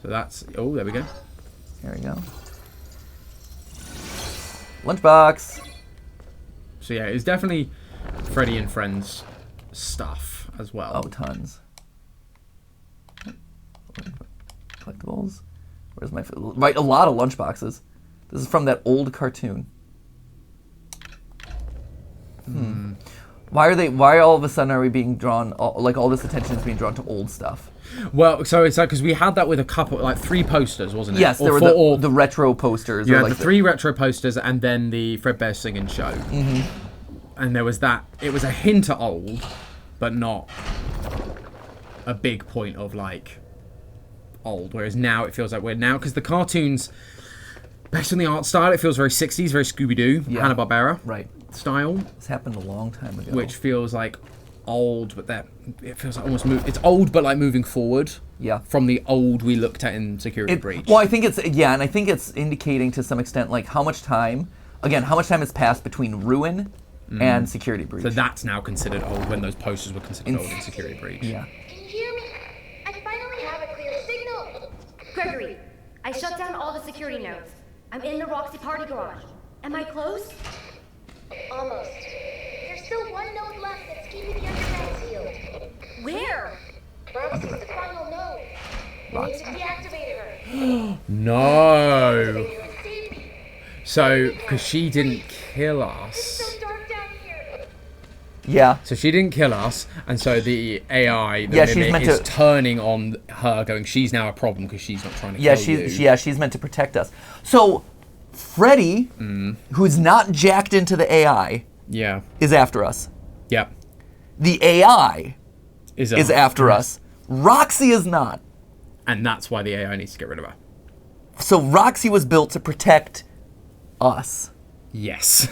So that's, oh, there we go. Here we go. Lunchbox. So yeah, it's definitely Freddy and Friends stuff as well. Oh, tons. Collectibles. Where's my... Right, a lot of lunchboxes. This is from that old cartoon. Why all of a sudden are we being drawn, like all this attention is being drawn to old stuff? Well, so it's like, because we had that with a couple, like 3 posters, wasn't it? Yes, there were the retro posters. You or had like the 3 retro posters and then the Fredbear Singing Show. And there was that, it was a hint at old, but not a big point of like old. Whereas now it feels like we're now, because the cartoons, based on the art style, it feels very 60s, very Scooby-Doo, Hanna-Barbera Right. style. This happened a long time ago. Which feels like old, but that it feels like almost it's old, but like moving forward. Yeah. From the old we looked at in Security Breach. Well, I think it's, and I think it's indicating to some extent like how much time has passed between Ruin and Security Breach. So that's now considered old when those posters were considered old in Security Breach. Yeah. Can you hear me? I finally have a clear signal. Gregory, I shut down all the security nodes. I'm in the Roxy party garage. Am I close? Almost. There's still one node left that's keeping the underground sealed. Where? Roxy's the final node. I need to deactivate her. No. You can save me. So, because she didn't kill It's us. so dark down here. Yeah. So she didn't kill us, and so the AI, the Yeah, she's mimic, meant is to- turning on her, going, she's now a problem because she's not trying to Yeah, kill you. she's meant to protect us. So, Freddy, who's not jacked into the AI, Yeah. is after us. Yep. The AI Is after us. Roxy is not. And that's why the AI needs to get rid of her. So Roxy was built to protect us. Yes.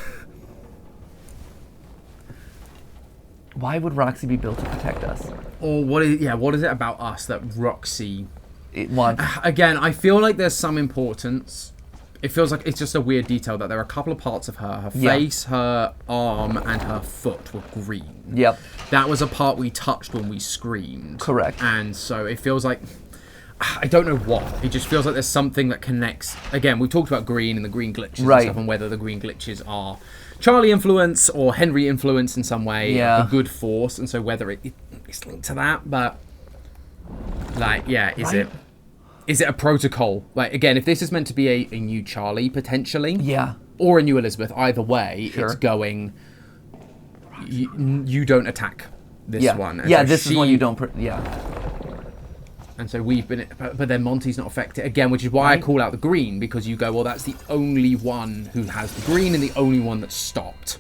Why would Roxy be built to protect us? Or what is it about us that Roxy... It wants... Again, I feel like there's some importance. It feels like it's just a weird detail that there are a couple of parts of her. Her face, her arm, and her foot were green. Yep. That was a part we touched when we screamed. Correct. And so it feels like... I don't know what. It just feels like there's something that connects... Again, we talked about green and the green glitches Right. and stuff, and whether the green glitches are Charlie influence or Henry influence in some way. Yeah. A good force. And so whether it's linked to that, but... Like, yeah, is Right. Is it a protocol? Like, again, if this is meant to be a new Charlie, potentially... Yeah. Or a new Elizabeth, either way, Sure. it's going... You don't attack this Yeah. one. And Yeah, so this is when you don't... And so we've been... But then Monty's not affected. Again, which is why I call out the green, because you go, well, that's the only one who has the green and the only one that's stopped.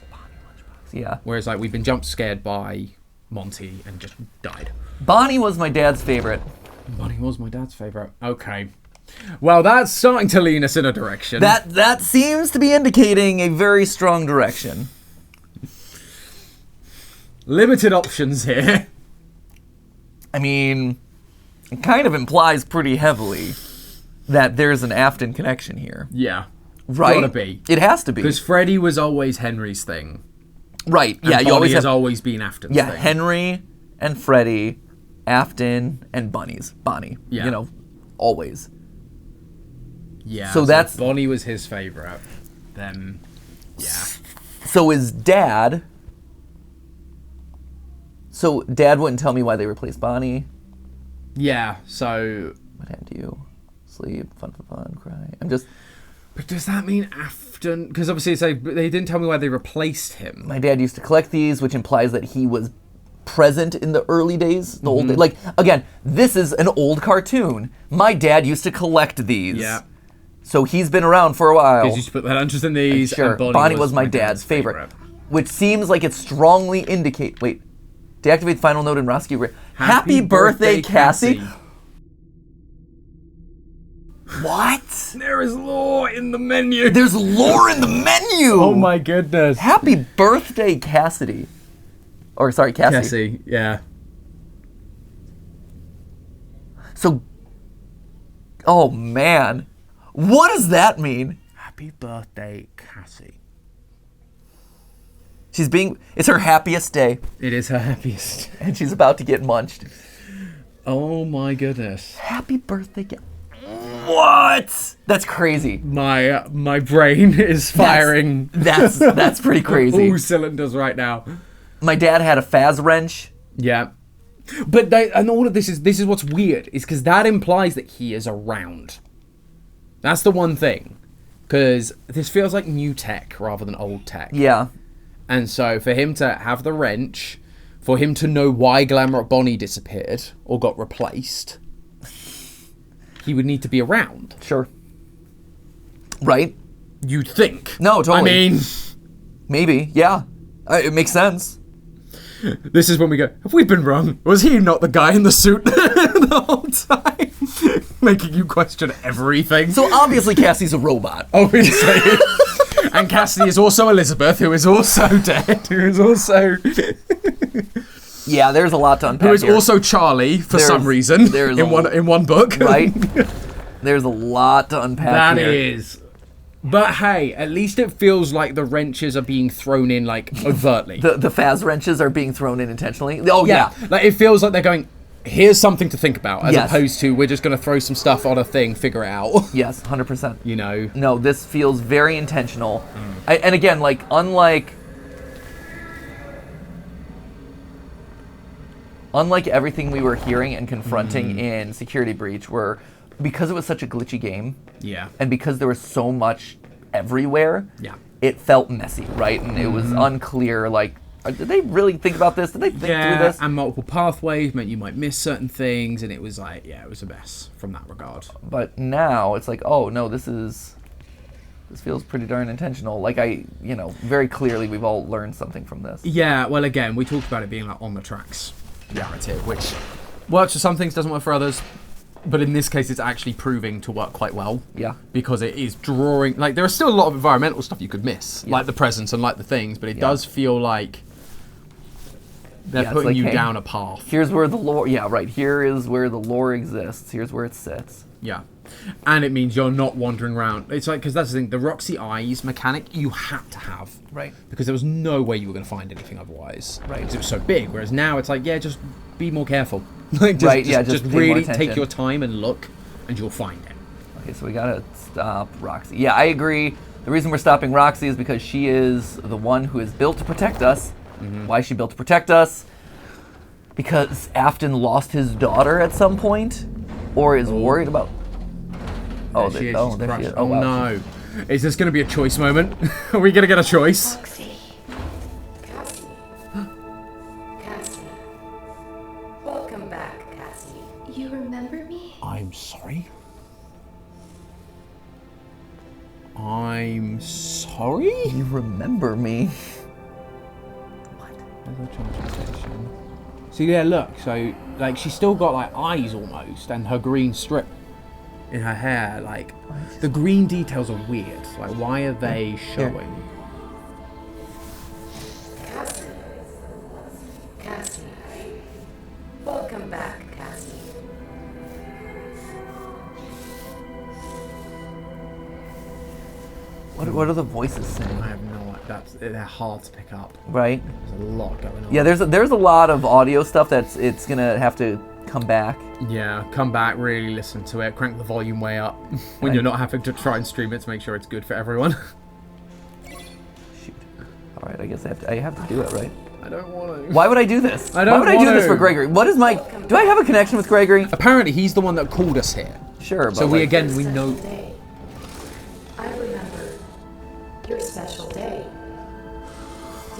Yeah. Whereas, like, we've been jump scared by Monty and just died. Bonnie was my dad's favorite. Bonnie was my dad's favourite. Okay. Well, that's starting to lean us in a direction. That seems to be indicating a very strong direction. Limited options here. I mean, it kind of implies pretty heavily that there's an Afton connection here. Yeah. Right? Gotta be. It has to be. Because Freddy was always Henry's thing. Right, yeah. And You always has have, always been Afton's yeah, thing. Henry and Freddy, Afton and Bonnie. Yeah. You know, always. Yeah. So that's... Bonnie was his favorite. Then, yeah. So his dad... So Dad wouldn't tell me why they replaced Bonnie. Yeah, so... What happened to you? Sleep, fun, cry. I'm just... But does that mean Afton... Because obviously it's like, they didn't tell me why they replaced him. My dad used to collect these, which implies that he was present in the early days, the old days. Like, again, this is an old cartoon. My dad used to collect these. Yeah. So he's been around for a while. Because you should put that interest in these. Sure, And Bonnie was my dad's favorite. Which seems like it strongly indicate... Wait. Deactivate the final note in Roski. Happy birthday, Cassie. What? There is lore in the menu. There's lore in the menu. Oh my goodness. Happy birthday, Cassidy. Or sorry, Cassie. Cassie, yeah. So, oh man, what does that mean? Happy birthday, Cassie. It's her happiest day, It is her happiest. and she's about to get munched. Oh my goodness. Happy birthday, What? That's crazy. My brain is firing. That's pretty crazy. All cylinders right now. My dad had a Faz wrench. Yeah. But and all of this is what's weird, is because that implies that he is around. That's the one thing. Because this feels like new tech rather than old tech. Yeah. And so for him to have the wrench, for him to know why Glamrock Bonnie disappeared or got replaced, he would need to be around. Sure. Right? You'd think. No, totally. I mean... Maybe, yeah. It makes sense. This is when we go, have we been wrong? Was he not the guy in the suit the whole time? Making you question everything. So obviously Cassie's a robot. Obviously. And Cassie is also Elizabeth, who is also dead, who is also... Yeah, there's a lot to unpack. Who is here. also Charlie, for some reason, in one book. Right? There's a lot to unpack here. That is. But hey, at least it feels like the wrenches are being thrown in, like, overtly. The Faz wrenches are being thrown in intentionally. Oh, yeah. Like, it feels like they're going, here's something to think about, as Yes. opposed to, we're just going to throw some stuff on a thing, figure it out. Yes, 100%. You know? No, this feels very intentional. And again, like, unlike everything we were hearing and confronting in Security Breach, where because it was such a glitchy game, Yeah. and because there was so much everywhere, Yeah. it felt messy, right? And it was unclear, like, did they really think about this? Did they think through this? And multiple pathways meant you might miss certain things, and it was like, yeah, it was a mess from that regard. But now it's like, oh no, this feels pretty darn intentional. Like very clearly we've all learned something from this. Yeah, well, again, we talked about it being like on the tracks narrative, which works for some things, doesn't work for others. But in this case, it's actually proving to work quite well. Yeah. Because it is drawing... Like, there is still a lot of environmental stuff you could miss. Like the presence and like the things. But it does feel like they're putting like, you hey, down a path. Here's where the lore... Yeah, right. Here is where the lore exists. Here's where it sits. Yeah. And it means you're not wandering around. It's like... Because that's the thing. The Roxy Eyes mechanic, you had to have. Right. Because there was no way you were going to find anything otherwise. Right. Because it was so big. Whereas now it's like, yeah, just be more careful. Like, just just pay more really attention. take your time and look, and you'll find it. Okay, so we gotta stop Roxy. Yeah, I agree. The reason we're stopping Roxy is because she is the one who is built to protect us. Why is she built to protect us? Because Afton lost his daughter at some point, or is worried about... Oh, There she is. there She's she crushed. is. Oh, wow. no. Is this going to be a choice moment? Are we going to get a choice? Roxy. Cassie. Cassie. Welcome back, Cassie. You remember me? I'm sorry? I'm sorry? You remember me. So yeah, look, so like she's still got like eyes almost, and her green strip in her hair, like the green details are weird. Like, why are they showing? Cassie. Cassie. Welcome back, Cassie. What are the voices saying? I have no idea. They're hard to pick up. Right. There's a lot going on. Yeah, there's a lot of audio stuff it's gonna have to come back. Yeah, come back, really listen to it, crank the volume way up when you're not having to try and stream it to make sure it's good for everyone. Shoot. All right, I guess I have to do it, right? I don't want to. Why would I do this? I don't Why would I do want this for to. Gregory? What is my? Do I have a connection with Gregory? Apparently, he's the one that called us here. Sure, but So we like, again, we know. Day. I remember your special day.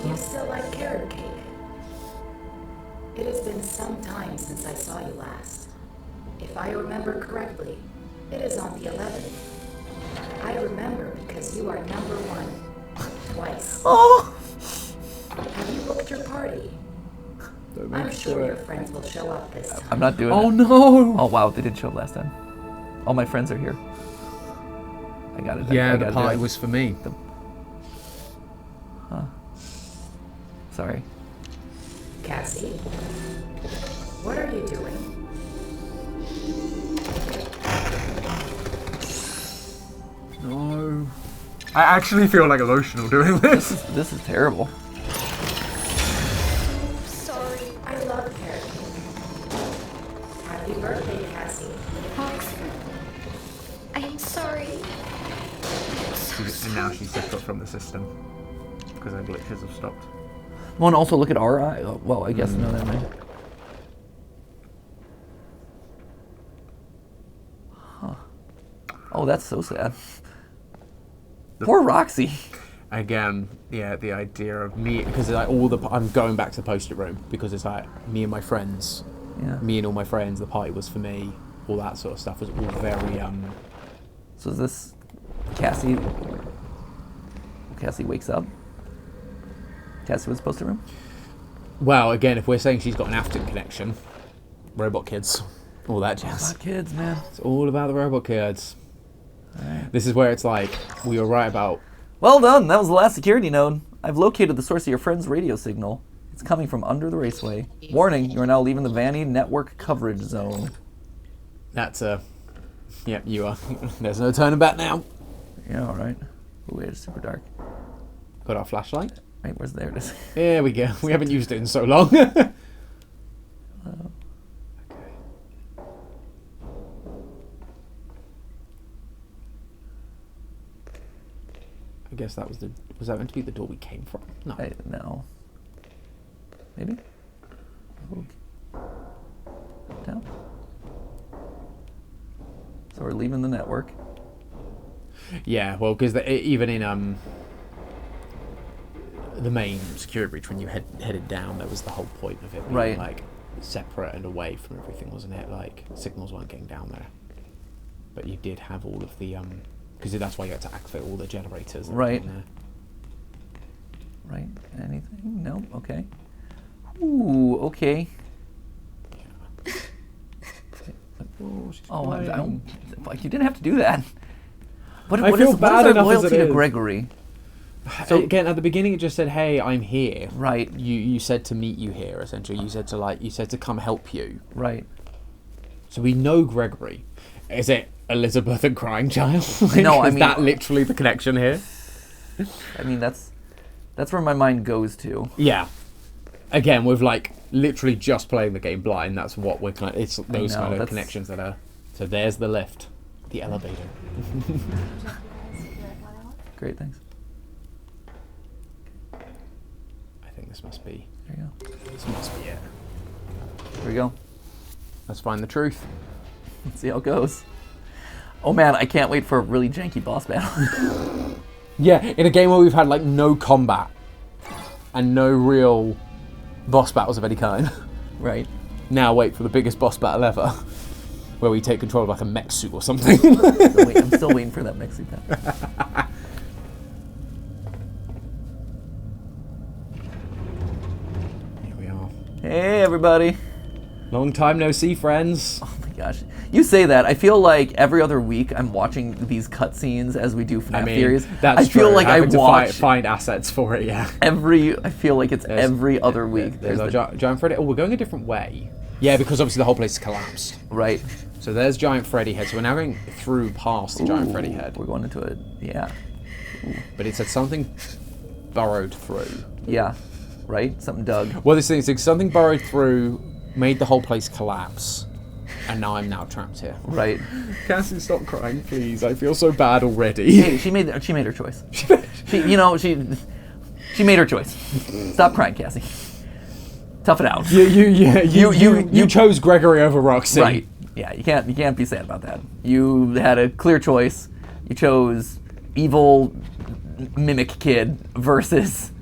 Do you still like carrot cake? It has been some time since I saw you last. If I remember correctly, it is on the 11th. I remember because you are number 1 twice. Oh. Have you booked your party? I'm sure your friends will show up this time. I'm not doing Oh it. no! Oh wow, they did show up last time. All my friends are here. I got it. Yeah, I the gotta do party it. was for me. Sorry. Cassie, what are you doing? No. I actually feel like emotional doing this. This is terrible. Sorry. I love carrot cake. Happy birthday, Cassie. I'm sorry. And now she's separate from the system because her glitches have stopped. Want to also look at our eye? Oh, well, I guess no, that might. Huh. Oh, that's so sad. Poor Roxy. Again, yeah, the idea of me because like I'm going back to the post-it room because it's like me and my friends, Yeah. me and all my friends. The party was for me. All that sort of stuff was all very So is this Cassie? Cassie wakes up. Cassie was post-it room. Well, again, if we're saying she's got an Afton connection, robot kids, all that jazz. Not kids, man. It's all about the robot kids. This is where it's like we were right about. Well done. That was the last security node. I've located the source of your friend's radio signal. It's coming from under the raceway. Warning: you are now leaving the Vanny network coverage zone. That's Yep, you are. There's no turning back now. Yeah, all right. Ooh, it's super dark. Got our flashlight. Right, where's there it is? There we go. We haven't used it in so long. I guess that was that meant to be the door we came from? No. No. Maybe? Down. So we're leaving the network. Yeah, well, because even in the main security breach, when you headed down, that was the whole point of it being Right. like separate and away from everything, wasn't it? Like signals weren't getting down there, but you did have all of the because that's why you had to activate all the generators. That Right. were in there. Right? Anything? No? Okay. Ooh, okay. Oh, I don't. Like, you didn't have to do that. What I is feel bad our enough as loyalty it to is. Gregory? So again, at the beginning, it just said, "Hey, I'm here." Right. You said to meet you here. Essentially, you said to come help you. Right. So we know Gregory. Is it Elizabeth and crying child? Like, No, I is mean- that literally the connection here? I mean, that's where my mind goes to. Yeah. Again, with like literally just playing the game blind, that's what we're kind of. It's those know, kind of that's- connections that are. So there's the lift, the elevator. Great, thanks. I think this must be. There you go. This must be it. Here we go. Let's find the truth. Let's see how it goes. Oh man, I can't wait for a really janky boss battle. Yeah, in a game where we've had like no combat and no real boss battles of any kind. Right. Now wait for the biggest boss battle ever, where we take control of like a mech suit or something. I'm still waiting for that mixing pen. Here we are. Hey everybody. Long time no see, friends. Oh my gosh. You say that. I feel like every other week I'm watching these cutscenes as we do FNAF I mean, theories. that's I feel true. like Having I to watch find assets for it. Yeah. I feel like it's every other week. There's our the- giant Freddy. Oh, we're going a different way. Yeah, because obviously the whole place is collapsed. Right. So there's giant Freddy head. So we're now going through past the giant Ooh, Freddy head. We're going into a, yeah. But it said something burrowed through. Yeah, right? Something dug. Well, this thing is something burrowed through, made the whole place collapse, and now I'm trapped here. Right. Cassie, stop crying, please. I feel so bad already. Hey, she made her choice. She made her choice. Stop crying, Cassie. Tough it out. You chose Gregory over Roxy. Right. Yeah, you can't be sad about that. You had a clear choice. You chose evil mimic kid versus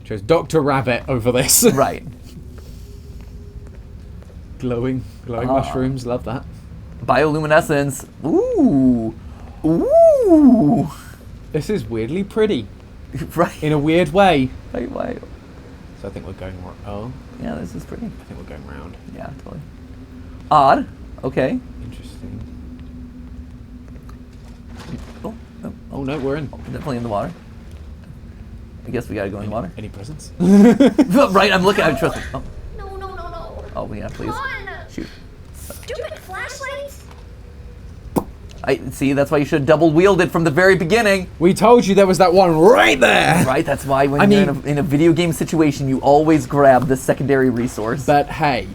chose Dr. Rabbit over this. Right. glowing mushrooms, love that. Bioluminescence. Ooh. This is weirdly pretty. Right. In a weird way. Right. So I think we're going. Oh. Yeah, this is pretty. I think we're going round. Yeah, totally. Odd. Okay. Interesting. Oh, no, we're in. Definitely in the water. I guess we gotta go in the water. Any presents? Right, I'm looking. I'm trusting. Oh. No. Oh, yeah, please. Come on. Shoot. Stupid flashlights. I see. That's why you should have double wielded from the very beginning. We told you there was that one right there. Right. That's why when you're in a video game situation, you always grab the secondary resource. But hey,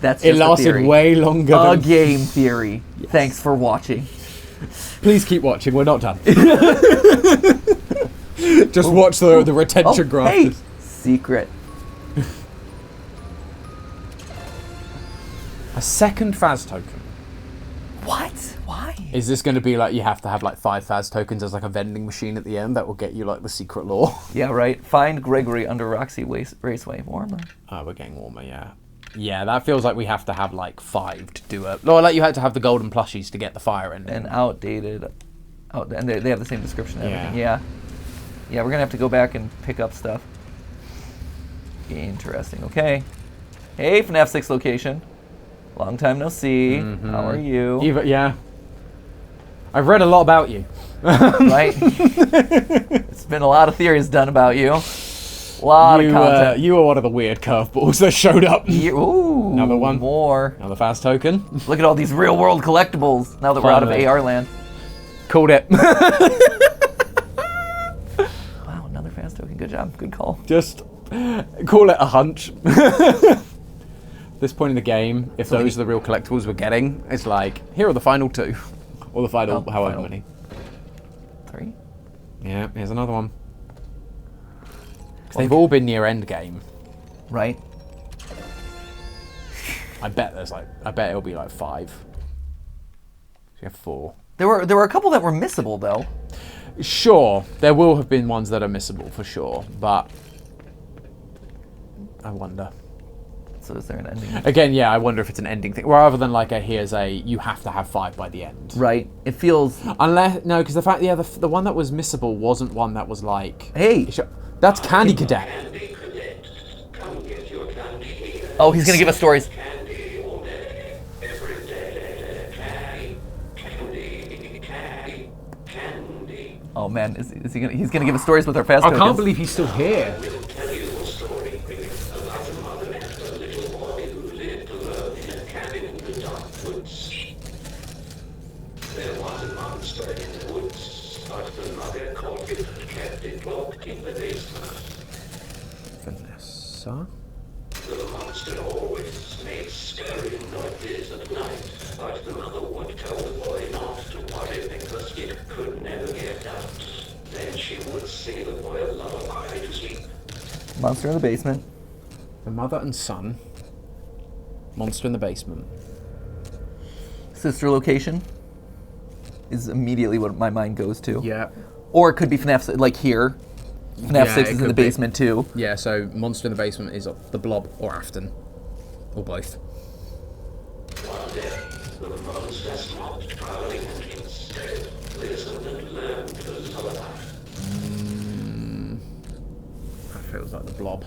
that's just it lasted way longer. A game theory. Yes. Thanks for watching. Please keep watching. We're not done. Just watch the retention graph. Hey, secret. A second Faz token. What? Why? Is this going to be like you have to have like 5 Faz tokens as like a vending machine at the end that will get you like the secret lore? Yeah, right. Find Gregory under Roxy Raceway. Warmer. Oh, we're getting warmer, yeah. Yeah, that feels like we have to have like 5 to do it. No, like you had to have the golden plushies to get the fire ending. And outdated. And they have the same description and everything. Yeah, we're going to have to go back and pick up stuff. Interesting. Okay. Hey, FNAF 6 location. Long time no see. Mm-hmm. How are you? Yeah. I've read a lot about you. Right? It's been a lot of theories done about you. A lot of content. You were one of the weird curveballs that showed up. Ooh, another one. More. Another Faz token. Look at all these real world collectibles now that we're out of AR land. Called it. Wow, another Faz token. Good job. Good call. Just call it a hunch. This point in the game, if those are the real collectibles we're getting, it's like, here are the final 2. Or the final however many. 3? Yeah, here's another one. They've all been near end game. Right. I bet it'll be like 5. So you have 4. There were a couple that were missable though. Sure, there will have been ones that are missable for sure, but I wonder. So is there an ending? Again, yeah, I wonder if it's an ending thing, rather than like you have to have 5 by the end. Right. It feels. Unless because the one that was missable wasn't one that was like. Hey, that's Candy Cadet. Oh, he's gonna give us stories. Oh man, is he gonna? He's gonna give us stories with our fast. I can't believe he's still here. Vanessa? The monster always made scary noises at night, but the mother would tell the boy not to worry because it could never get out. Then she would sing the boy a lullaby to sleep. Monster in the basement. The mother and son. Monster in the basement. Sister location is immediately what my mind goes to. Yeah. Or it could be FNAF, like here. FNAF 6 is in the basement too. Yeah, so Monster in the Basement is the Blob or Afton. Or both. One day, the monster stopped prowling and instead listened and learned the lullaby. That feels like the Blob.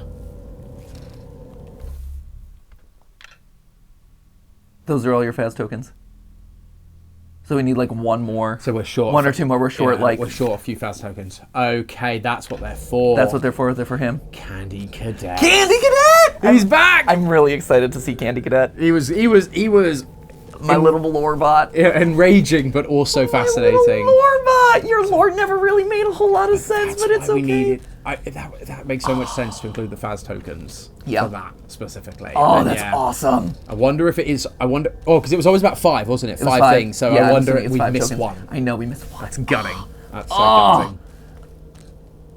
Those are all your fast tokens. So we need like one more. So we're short. One or two more. We're short. Yeah, we're short a few Faz tokens. Okay, that's what they're for. That's what they're for. They're for him. Candy Cadet. Candy Cadet! He's back. I'm really excited to see Candy Cadet. He was My little lore bot. enraging, but also fascinating. Lore bot! Your lore never really made a whole lot of sense, but it's Why we okay. needed, that makes so much sense to include the Faz tokens Yeah. for that specifically. Oh, And that's yeah, awesome. I wonder if it is. Because it was always about 5, wasn't it? It was Five things. So Yeah, I I'm wonder assuming if it's we 5 missed tokens. one. I know we missed one. That's gutting. That's so Oh. gutting.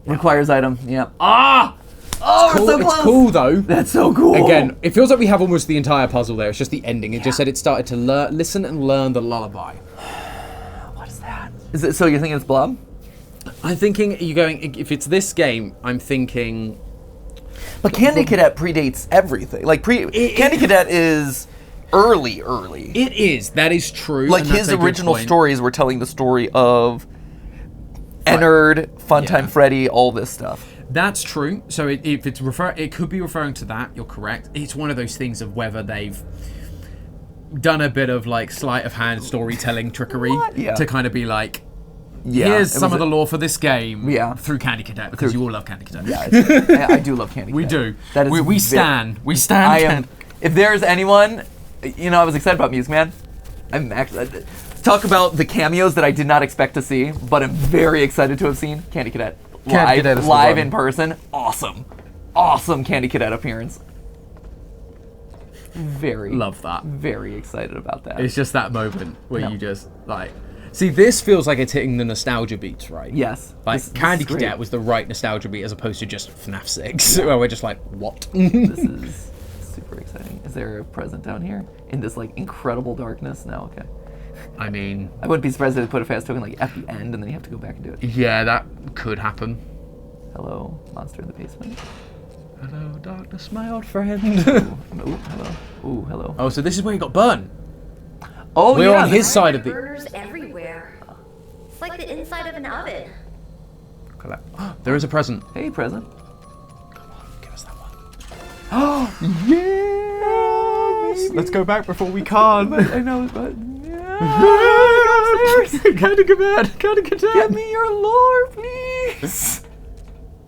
Requires item. Yeah. Ah! Oh, Cool. we're so close. It's cool though. That's so cool. Again, it feels like we have almost the entire puzzle there. It's just the ending. It just said it started to listen and learn the lullaby. What is that? Is it? So you're thinking it's Blob? I'm thinking, if it's this game, I'm thinking... But Candy Cadet predates everything. Like Candy Cadet is early. It is. That is true. Like and that's his a good original point. stories were telling the story of Ennard, Funtime Yeah. Freddy, all this stuff. That's true. So if it's it could be referring to that. You're correct. It's one of those things of whether they've done a bit of like sleight of hand storytelling trickery Yeah. to kind of be like, Yeah, here's it some was of the lore for this game. Yeah. Through Candy Cadet because you all love Candy Cadet. Yeah, I do love Candy Cadet. We do. That is we stand. We stand. I am. If there's anyone, I was excited about Music Man. I'm actually talk about the cameos that I did not expect to see, but I'm very excited to have seen Candy Cadet Cadet is the live one. in person. Awesome Candy Cadet appearance. Very Love that. Very excited about that. It's just that moment where you just like. See, this feels like it's hitting the nostalgia beats, right? Yes. Like This Candy is great. Cadet was the right nostalgia beat as opposed to just FNAF 6, where we're just like, what? This is super exciting. Is there a present down here in this like incredible darkness? No, okay. I mean, I wouldn't be surprised if they put a fast token like at the end and then you have to go back and do it. yeah, that could happen. Hello, monster in the basement. Hello, darkness, my old friend. Ooh, hello. Ooh, hello. Oh, so this is where he got burned. Oh, We're yeah. on his side of the. Burners everywhere. It's like the inside of an oven. There is a present. Hey, present. Give us that one. Yes! Let's go back before we can't. I know, but Candy Cadet. Candy Cadet. get me your lore, please.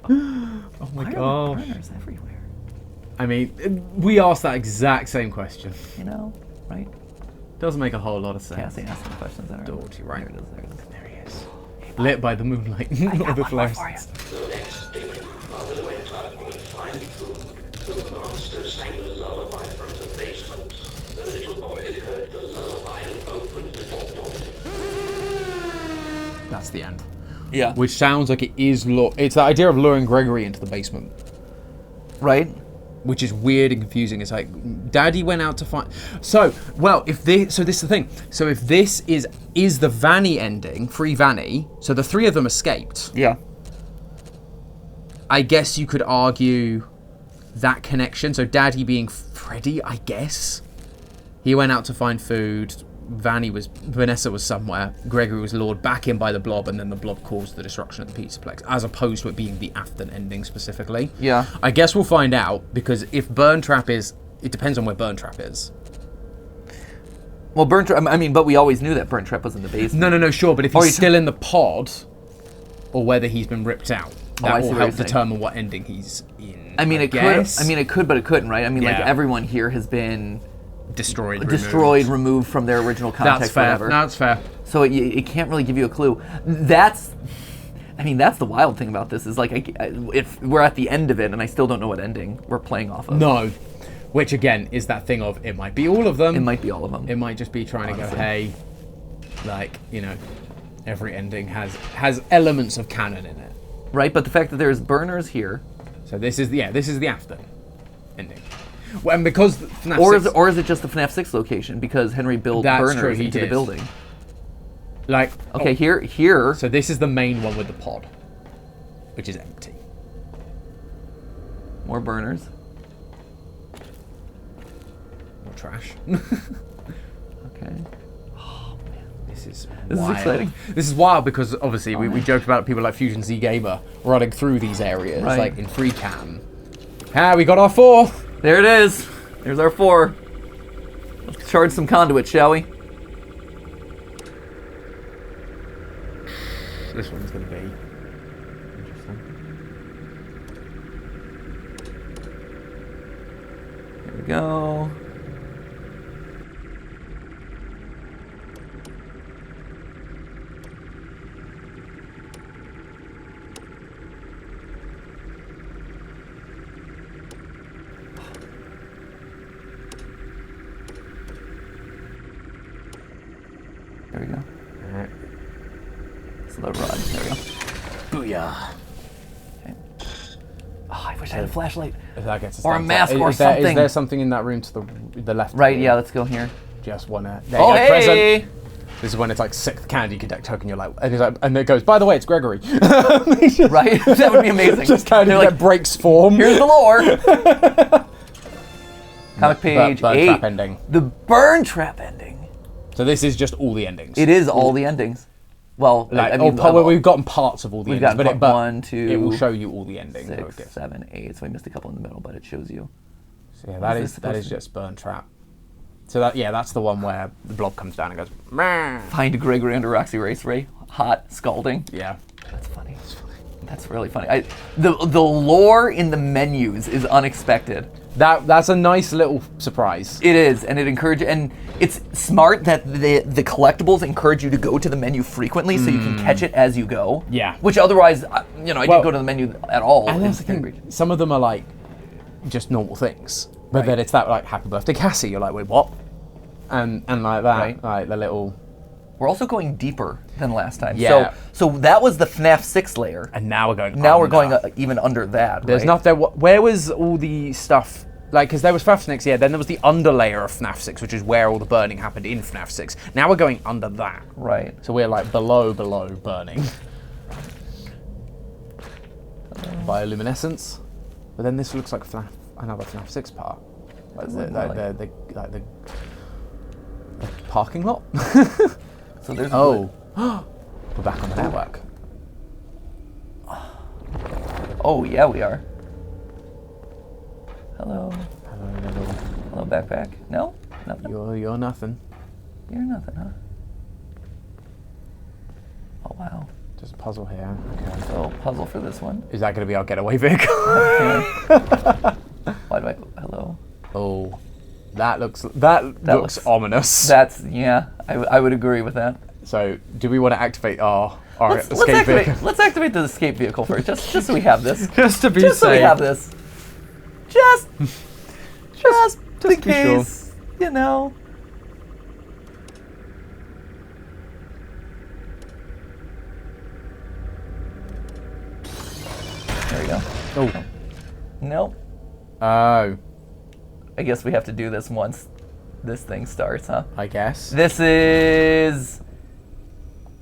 Oh my Why are there gosh. burners everywhere? I mean, we asked that exact same question. Right? Doesn't make a whole lot of sense. Cassie asked some questions that are Daughter, right. There it is, there it is. There he is. Lit by the moonlight. All the fluorescence. The next day, Mother went up and find food. The monster sang the lullaby from the basement. The little boy heard the lullaby and opened the door. That's the end. Yeah. Which sounds like it is it's the idea of luring Gregory into the basement. Right? Which is weird and confusing. It's like Daddy went out to find. So this is the thing. So if this is the Vanny ending, free Vanny, so the 3 of them escaped. Yeah. I guess you could argue that connection. So Daddy being Freddy, I guess. He went out to find food. Vanessa was somewhere. Gregory was lured back in by the blob, and then the blob caused the destruction of the Pizzaplex, as opposed to it being the Afton ending specifically. Yeah. I guess we'll find out, because if Burn Trap is... It depends on where Burn Trap is. Well, Burn Trap, but we always knew that Burn Trap was in the basement. No, sure, but if he's still in the pod, or whether he's been ripped out, I that see will what help you're saying. determine what ending he's in. It guess. could. It could, but it couldn't, right? Like Yeah. everyone here has been Destroyed, removed from their original context. That's fair. Whatever. No, that's fair. So it can't really give you a clue. That's the wild thing about this is like if we're at the end of it and I still don't know what ending we're playing off of. No. Which again is that thing of it might be all of them. It might be all of them. It might just be trying to go, hey, like, every ending has elements of canon in it. Right, but the fact that there's burners here. So this is the after ending. Well, and because FNAF Or is it just the FNAF 6 location because Henry built burners into the building? Like Okay, here. So this is the main one with the pod, which is empty. More burners. More trash. Okay. This is This is exciting. This is wild because obviously we joked about people like Fusion Z Gamer running through these areas, Right. like in free cam. We got our 4. There it is. There's our 4. Let's charge some conduit, shall we? This one's going to be interesting. Here we go. the rod. There we go. Booyah. Okay. Oh, I wish I had a flashlight. If that gets us Or a down to- mask or is there, something. Is there something in that room to the left? Right, yeah, let's go here. Just one. There you Oh, go, hey! present. This is when it's like 6th candy token. You're like, and he's like, and it goes. By the way, it's Gregory. Right? That would be amazing. Just kind They're of like, breaks form. here's the lore. Comic page Burn 8. trap ending. The burn trap ending. So this is just all the endings. It is all the endings. Well, Like, I mean, well, we've gotten parts of all the we've endings, gotten but 1, 2, it will show you all the endings. I would 6, guess. 7, 8. So we missed a couple in the middle, but it shows you. So yeah, What is this that supposed is to be? just burn trap. So that's the one where the blob comes down and goes. Meh. Find Gregory under Roxy Race Ray. Hot, scalding. Yeah. That's funny. That's really funny. The lore in the menus is unexpected. That's a nice little surprise. It is, and it encourages, and it's smart that the collectibles encourage you to go to the menu frequently so you can catch it as you go. Yeah. Which otherwise, I didn't go to the menu at all. And in that's the Security thing, Breach. some of them are like just normal things, but Right. then it's that like happy birthday Cassie. You're like, wait, what? And like that, Right. like the little. We're also going deeper than last time. Yeah. So that was the FNAF 6 layer. And now we're going. Now we're under. going even under that. There's right? not there. Where was all the stuff? Like, because there was FNAF 6, yeah. Then there was the underlayer of FNAF 6, which is where all the burning happened in FNAF 6. Now we're going under that. Right. So we're like below burning. Bioluminescence. But then this looks like another FNAF 6 part. Like the parking lot. So there's Oh, we're back on the network. Oh yeah, we are. Hello. Hello, Hello, backpack. No, nothing. you're nothing. You're nothing, huh? Oh wow. Just a puzzle here. Okay. So puzzle for this one. Is that going to be our getaway vehicle? Why do I? Hello. Oh, that looks looks ominous. That's yeah. I would agree with that. So, do we want to activate our Let's escape activate. vehicle? Let's activate the escape vehicle first, just so we have this. Just to be Just so we have this. Just in be sure. case, you know. There we go. Oh, Nope. oh, I guess we have to do this once this thing starts, huh? I guess. This is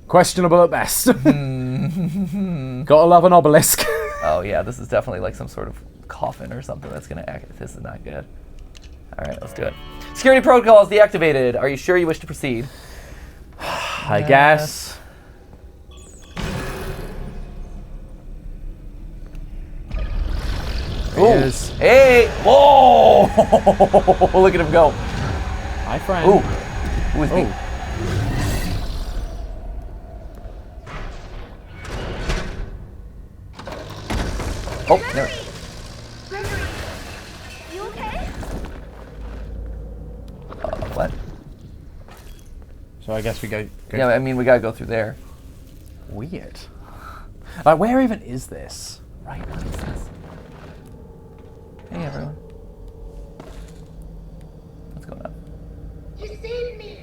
Questionable at best. Gotta love an obelisk. oh yeah, this is definitely like some sort of coffin or something that's gonna act. This is not good. All right, let's do it. Security protocols deactivated. Are you sure you wish to proceed? I guess. Ooh. Yes. Hey! Whoa! Look at him go. Hi, friend. Ooh. Who is me? Oh. Oh, there. Gregory, you okay? What? So I guess we go. Yeah, I mean, we gotta go through there. Weird. Like, where even is this? Right, what is this? Hey, everyone. What's going on? You saved me.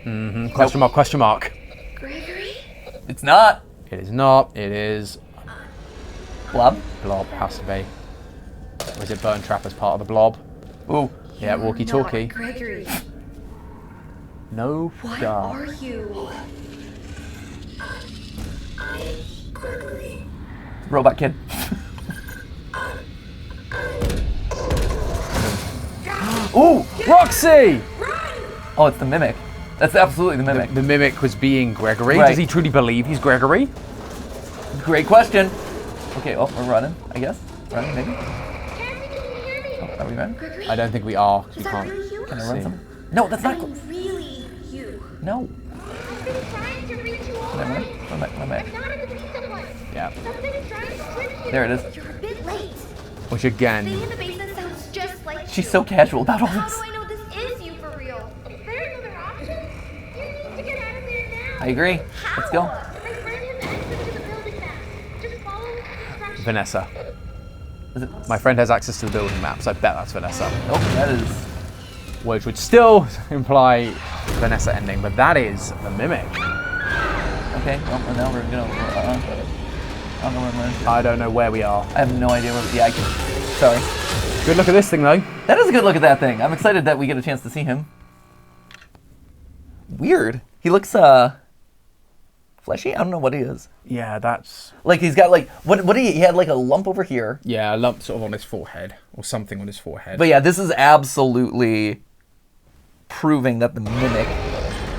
Mm-hmm. Question mark, question mark. Gregory? It's not. It is not. It is Blob? blob. Has to be. Or is it burn trap as part of the blob? Ooh. Yeah, walkie-talkie. Not Gregory. No. What duh. are you? Gregory. Robot kid. Ooh! Roxy! Oh, it's the mimic. That's absolutely the mimic. The mimic was being Gregory. Right. Does he truly believe he's Gregory? Great question. Okay, oh, we're running, I guess. Running, maybe? Cassie, can you hear me? Oh, are we running? Gregory? I don't think we are. 'Cause we Is that can't. really you? Can I run See. some? No, that's not I cool. mean, really you. No. I've been trying to reach you all Can I run? night. Run back, run back. I'm not in the pizza place. Yeah. Something is trying to trick you. There it is. You're a bit late. Which Staying again, in the basement sounds just like She's you. so casual about all How this. do I know this is you for real? Is there another option? You need to get out of there now. I agree. Let's go. My friend has access to the building map. Just follow the instructions. Vanessa. Is it? My friend has access to the building maps. I bet that's Vanessa. Nope, that is. Which would still imply Vanessa ending, but that is the mimic. Okay, well, now we're gonna, I don't know where I'm going. I don't know where we are. I have no idea where, yeah, I can, sorry. Good look at this thing, though. That is a good look at that thing. I'm excited that we get a chance to see him. Weird. He looks, fleshy? I don't know what he is. Yeah, that's... Like, he's got, like, what he had, like, a lump over here. Yeah, a lump sort of on his forehead, or something on his forehead. But yeah, this is absolutely proving that the mimic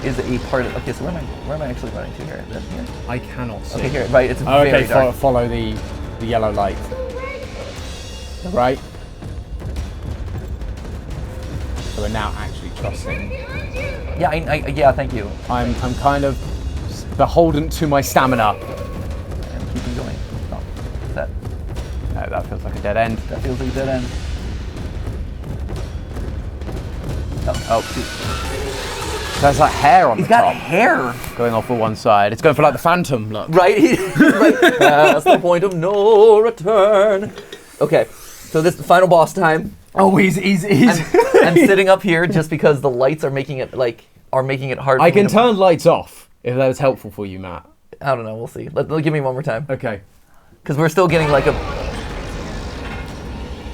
is a part of... Okay, so where am I actually running to here? This here? I cannot see. Okay, here, right, it's Oh, very okay, dark. follow the yellow light. The right. So we're now actually trusting. Yeah, yeah, thank you. I'm kind of beholden to my stamina. I'm keeping going. Oh, what's that? No, that feels like a dead end. That feels like a dead end. Oh, shoot. There's like hair on He's the top. got hair! Going off on one side. It's going for like the Phantom look. Right? He's like, past the point of no return. Okay, so this is the final boss time. Oh, he's I'm sitting up here just because the lights are making it, hard for I me can to- turn lights off if that was helpful for you, Matt. I don't know, we'll see. Give me one more time. Okay. Because we're still getting like a...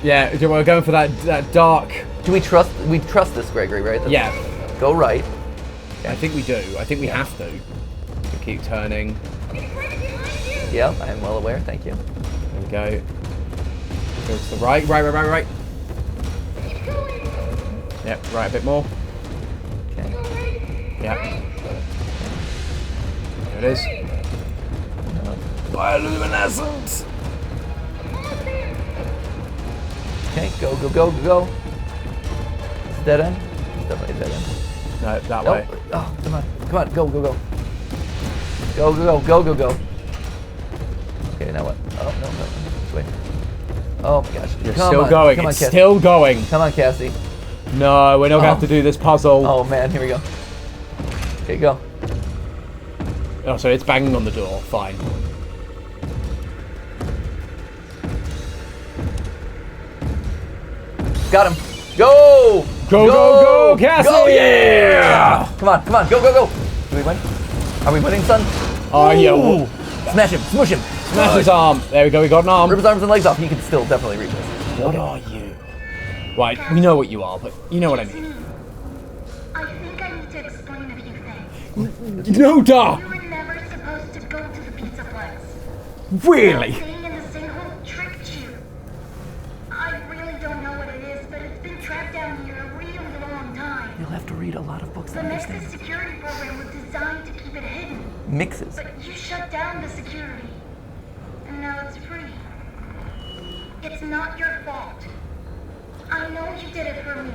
Yeah, we're going for that dark. Do we trust this, Gregory, right? Yeah. Go right. I think we do. I think we have to. We keep turning. Yeah, I am well aware, thank you. There we go. Go to the right. Right. Yep, right a bit more. Okay. Yep. There it is. Bioluminescent! Okay, go. It's dead end? It's definitely a dead end. No, that Nope. way. Oh, come on, go. Go. Okay, now what? Oh, no, which way? Oh my gosh. You're Come still on. going. Come on, It's Cassie. still going. Come on, Cassie. No, we're not going to have to do this puzzle. Oh man, here we go. Okay, go. Oh, so it's banging on the door. Fine. Got him. Go, Go, Cassie! Go, yeah! Come on, go. Do we win? Are we winning, son? Oh, yeah. Ooh. Smash him, smush him. Smash his arm. There we go. We got an arm. Rip his arms and legs off. He can still definitely reach us. What are you? Right, we know what you are, but you know what I mean. I think I need to explain a few things. No, duh! You were never supposed to go to the pizza place. Really? Staying in the sinkhole tricked you. I really don't know what it is, but it's been trapped down here a really long time. You'll have to read a lot of books to The Nexus understand. security program was designed to keep it hidden, Mixes. but you shut down the security, and now it's free. It's not your fault. I know you did it for me,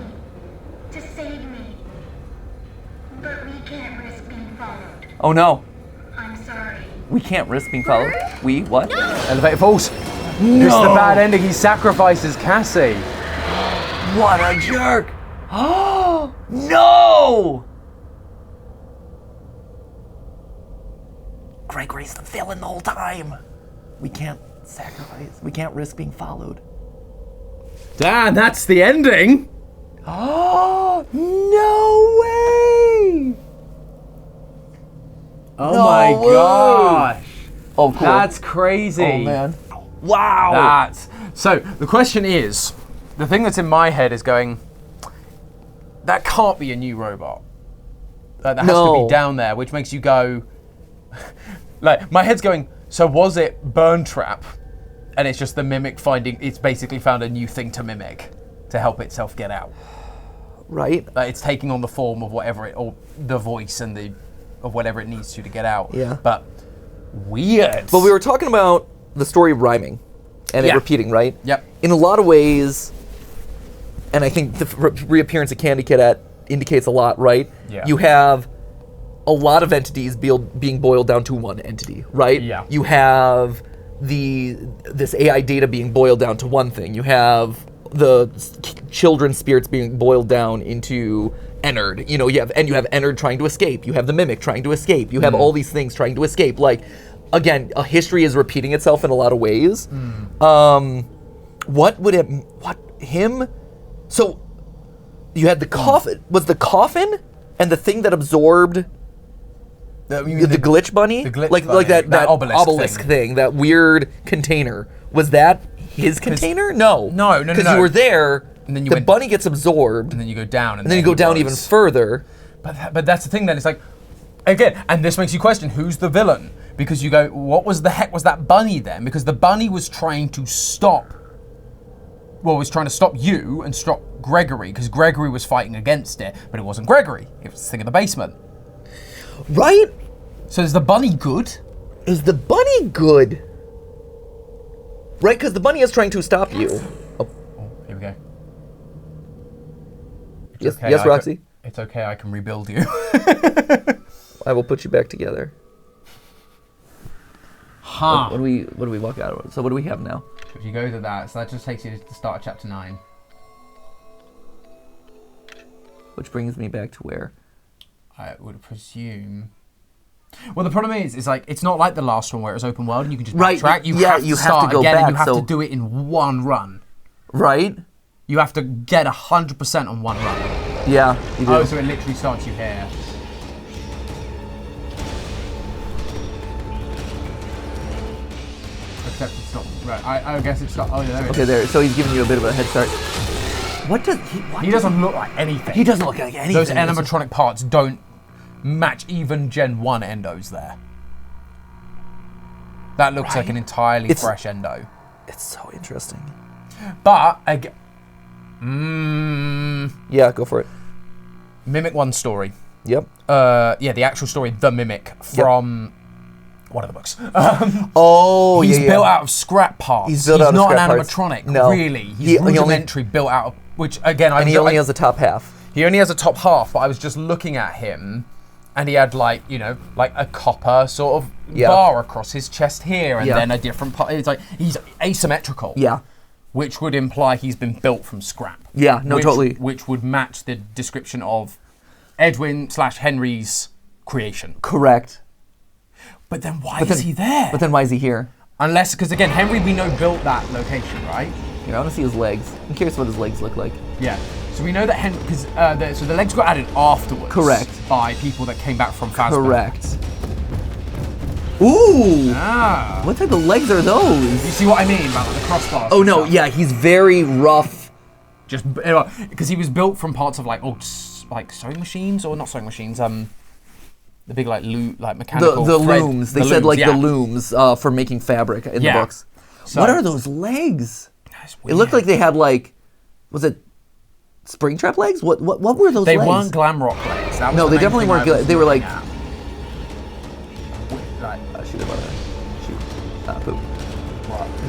to save me, but we can't risk being followed. Oh no. I'm sorry. We can't risk being followed. We what? Elevator falls. No. This is the bad ending. He sacrifices Cassie. What a jerk! Oh no! Gregory's the villain the whole time. We can't sacrifice. We can't risk being followed. Dan, that's the ending. Oh no way! Oh No my way. gosh. Oh, cool. That's crazy. Oh man! Wow! That's so. The question is, the thing that's in my head is going. That can't be a new robot. That has to No. be down there, which makes you go. Like my head's going. So was it Burn Trap, and it's just the mimic finding? It's basically found a new thing to mimic, to help itself get out. Right? Like it's taking on the form of whatever it, or the voice and the, of whatever it needs to get out. Yeah. But weird. But we were talking about the story rhyming and it Yeah. repeating, right? Yep. In a lot of ways, and I think the reappearance of Candy Cadet indicates a lot, right? Yeah. You have a lot of entities being boiled down to one entity, right? Yeah. You have this AI data being boiled down to one thing. You have the children's spirits being boiled down into Ennard. You know, you have Ennard trying to escape. You have the mimic trying to escape. You have all these things trying to escape. Like, again, a history is repeating itself in a lot of ways. So you had the coffin. Was the coffin and the thing that absorbed The glitch bunny? The glitch like bunny. that obelisk thing, that weird container. Was that his container? No. No. Because you were there, and then the bunny gets absorbed, and then you go down, and then you go down even further. But that's the thing then, it's like, again, and this makes you question, who's the villain? Because you go, what was the heck was that bunny then? Because the bunny was trying to stop you and stop Gregory, because Gregory was fighting against it, but it wasn't Gregory. It was the thing in the basement. Right? So is the bunny good? Is the bunny good? Right, because the bunny is trying to stop you. Oh, here we go. Yes, okay, yes, Roxy? It's okay, I can rebuild you. I will put you back together. Huh. What do we walk out of? So what do we have now? If you go to that, so that just takes you to the start of chapter 9. Which brings me back to where? I would presume. Well, the problem is like it's not like the last one where it was open world and you can just backtrack. You have to go again, back, and you have to do it in one run. Right. You have to get 100% on one run. Yeah. You do. Oh, so it literally starts you here. Except it's not right. I guess it's not. Oh, yeah, there it is. Okay, there. So he's giving you a bit of a head start. What does he? He doesn't look like anything. He doesn't look like anything. Those animatronic parts don't match even Gen 1 endos there. That looks like an entirely fresh endo. It's so interesting. But yeah, go for it. Mimic 1 story. Yep. Yeah, the actual story, The Mimic, from one of the books. He's built out of scrap parts. He's not an animatronic, really. He's rudimentary, built out of, which again, he only has the top half. He only has a top half, but I was just looking at him, and he had like a copper sort of bar across his chest here, and then a different part. It's like he's asymmetrical. Yeah. Which would imply he's been built from scrap. Yeah, no, totally. Which would match the description of Edwin/Henry's creation. Correct. But then why is he there? But then why is he here? Unless, because again, Henry we know built that location, right? Here, I want to see his legs. I'm curious what his legs look like. Yeah. So we know that Henry, because so the legs got added afterwards. Correct. By people that came back from Phasma. Correct. Ooh! Ah. What type of legs are those? You see what I mean about the crossbars? Oh no, yeah, he's very rough. Just because he was built from parts of like sewing machines, or not sewing machines, the big mechanical the thread, looms. They said the looms for making fabric in the books. So, what are those legs? It looked like they had was it Springtrap legs? What were those legs? They weren't glam rock legs. That was no, they definitely weren't. They were like. Shoot about that. Shoot. Poop.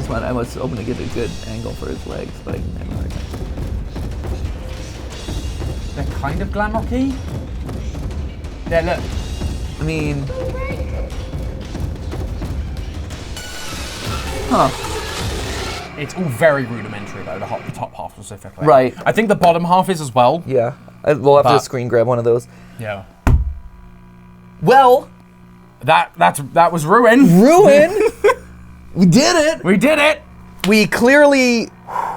What? I was hoping to get a good angle for his legs, but I didn't have a hard time. They're kind of glam rocky. Yeah, look. I mean. Huh. It's all very rudimentary though, the top half specifically. Right. I think the bottom half is as well. Yeah. We'll have to screen grab one of those. Yeah. Well. That was Ruin. Ruin? We did it! We did it! We clearly...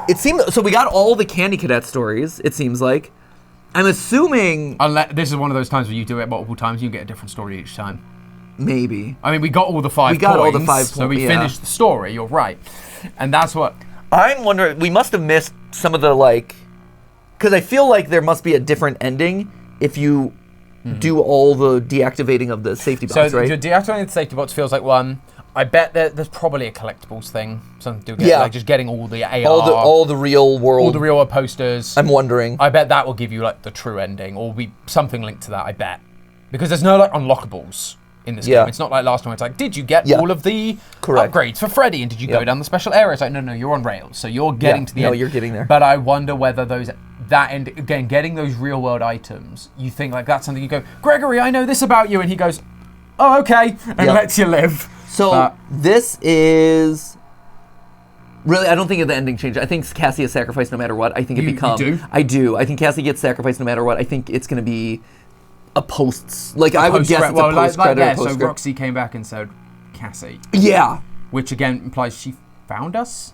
It seemed... So we got all the Candy Cadet stories, it seems like. I'm assuming... This is one of those times where you do it multiple times, you get a different story each time. Maybe. I mean, we got all the 5 points. All the 5 points, so we finished the story, you're right. And that's what... I'm wondering... We must have missed some of the, Because I feel like there must be a different ending if you... do all the deactivating of the safety box, right? So deactivating the safety box feels like one. I bet there's probably a collectibles thing. Something to get, like just getting all the AR, all the real world, all the real world posters. I'm wondering. I bet that will give you the true ending, or be something linked to that. I bet because there's no unlockables in this game. It's not like last time. It's like, did you get all of the upgrades for Freddy, and did you go down the special area? It's like, no, you're on rails, so you're getting to the end. No, you're getting there. But I wonder whether that end, again, getting those real world items, you think that's something you go, Gregory, I know this about you, and he goes, oh, okay, and lets you live. So this is really, I don't think the ending changes. I think Cassie is sacrificed no matter what. I think it becomes. You do? I do. I think Cassie gets sacrificed no matter what. I think it's going to be a post. I would guess it's a post-credit. So Roxy came back and said Cassie. Yeah. Which again implies she found us.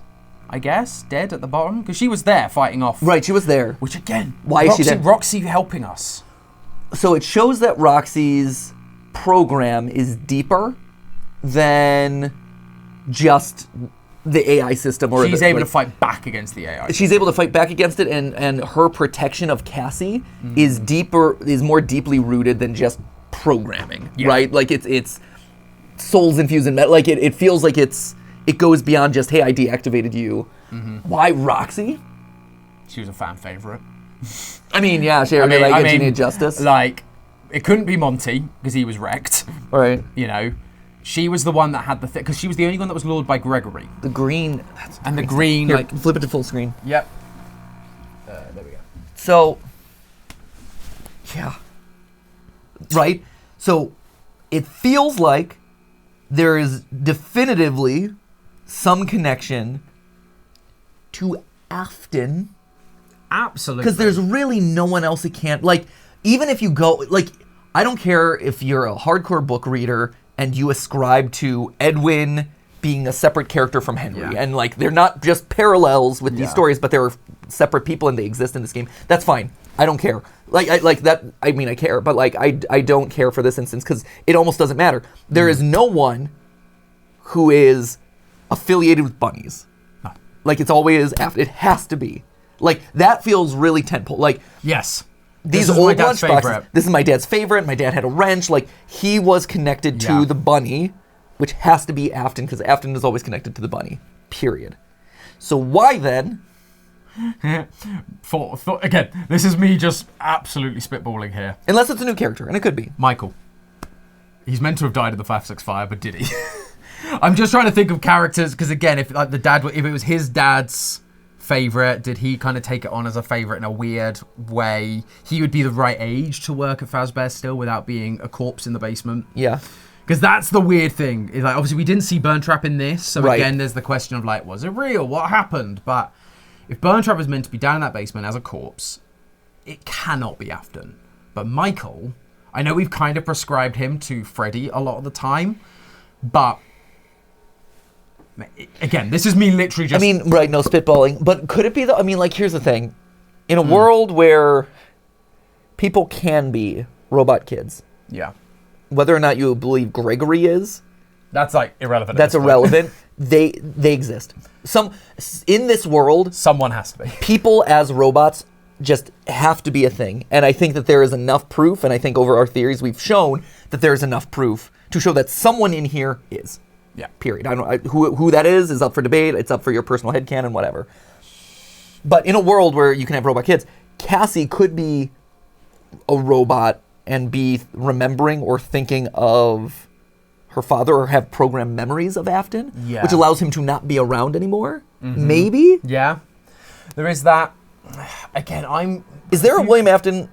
I guess, dead at the bottom, because she was there fighting off. Right, she was there. Which again, why is she there? Roxy helping us. So it shows that Roxy's program is deeper than just the AI system. Or she's able to fight back against the AI. She's able to fight back against it, and her protection of Cassie is more deeply rooted than just programming, right? Like it's souls infused in like it feels like it goes beyond just, hey, I deactivated you. Why Roxy? She was a fan favorite. I mean, yeah, she needed justice. Like, it couldn't be Monty because he was wrecked. Right. You know, she was the one that had the thing because she was the only one that was lured by Gregory. The green. And the green, Here, like, flip it to full screen. Yep. There we go. So, yeah. Right? So, it feels like there is definitively some connection to Afton. Absolutely. Because there's really no one else that can't, like, even if you go, like, I don't care if you're a hardcore book reader and you ascribe to Edwin being a separate character from Henry, and, like, they're not just parallels with these stories, but they're separate people and they exist in this game. That's fine. I don't care. I care, but, like, I don't care for this instance because it almost doesn't matter. There is no one who is affiliated with bunnies. No. Like, it's always, it has to be. Like, that feels really tentpole. Like, yes. These old lunchboxes. This is my dad's favorite. My dad had a wrench. Like, he was connected to the bunny, which has to be Afton, because Afton is always connected to the bunny. Period. So why then? Again, this is me just absolutely spitballing here. Unless it's a new character, and it could be. Michael. He's meant to have died in the FNAF fire, but did he? I'm just trying to think of characters, because again, if it was his dad's favorite, did he kind of take it on as a favorite in a weird way? He would be the right age to work at Fazbear still without being a corpse in the basement. Yeah. Because that's the weird thing. Is like, obviously, we didn't see Burn Trap in this, so again, there's the question of, like, was it real? What happened? But if Burn Trap was meant to be down in that basement as a corpse, it cannot be Afton. But Michael, I know we've kind of prescribed him to Freddy a lot of the time, but again, this is me literally just... I mean, right, no spitballing. But could it be, though? I mean, like, here's the thing. In a world where people can be robot kids, whether or not you believe Gregory is... That's, like, irrelevant. That's irrelevant. They exist. In this world... Someone has to be. People as robots just have to be a thing. And I think that there is enough proof, and I think over our theories we've shown that there is enough proof to show that someone in here is. Yeah. Period. I don't who that is up for debate. It's up for your personal headcanon, whatever. But in a world where you can have robot kids, Cassie could be a robot and be remembering or thinking of her father or have programmed memories of Afton, which allows him to not be around anymore. Maybe? Yeah. There is that. Again, Is there a William Afton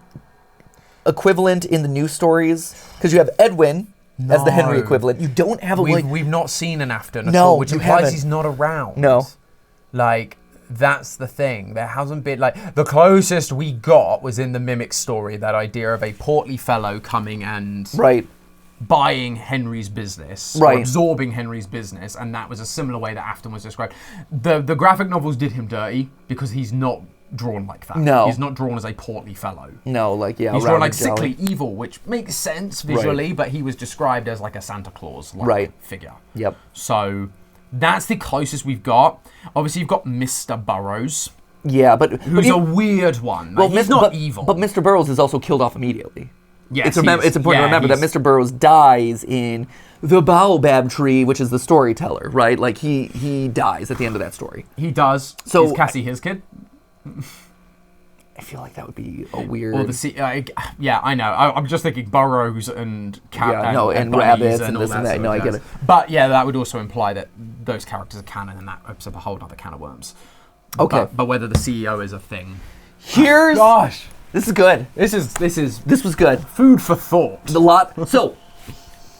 equivalent in the news stories? Because you have Edwin as the Henry equivalent. You don't have a... We've not seen an Afton at all, which implies haven't. he's not around. No. Like, that's the thing. There hasn't been... Like, the closest we got was in the Mimic story, that idea of a portly fellow coming and... buying Henry's business, or absorbing Henry's business, and that was a similar way that Afton was described. The graphic novels did him dirty, because he's not drawn like that. No. He's not drawn as a portly fellow. No, like, yeah, he's drawn like sickly evil, which makes sense visually, but he was described as like a Santa Claus figure. Yep. So that's the closest we've got. Obviously, you've got Mr. Burrows. Yeah, but who's a weird one. Like, he's not evil. But Mr. Burrows is also killed off immediately. Yes, it's important to remember that Mr. Burrows dies in the Baobab Tree, which is the storyteller, right? Like, he dies at the end of that story. He does. So is Cassie his kid? I feel like that would be a weird... Or yeah, I know. I'm just thinking burrows and and rabbits and this and that. No, I get it. But yeah, that would also imply that those characters are canon, and that opens up a whole other can of worms. Okay. But whether the CEO is a thing... Gosh! This is good. This was good. Food for thought. A lot. So,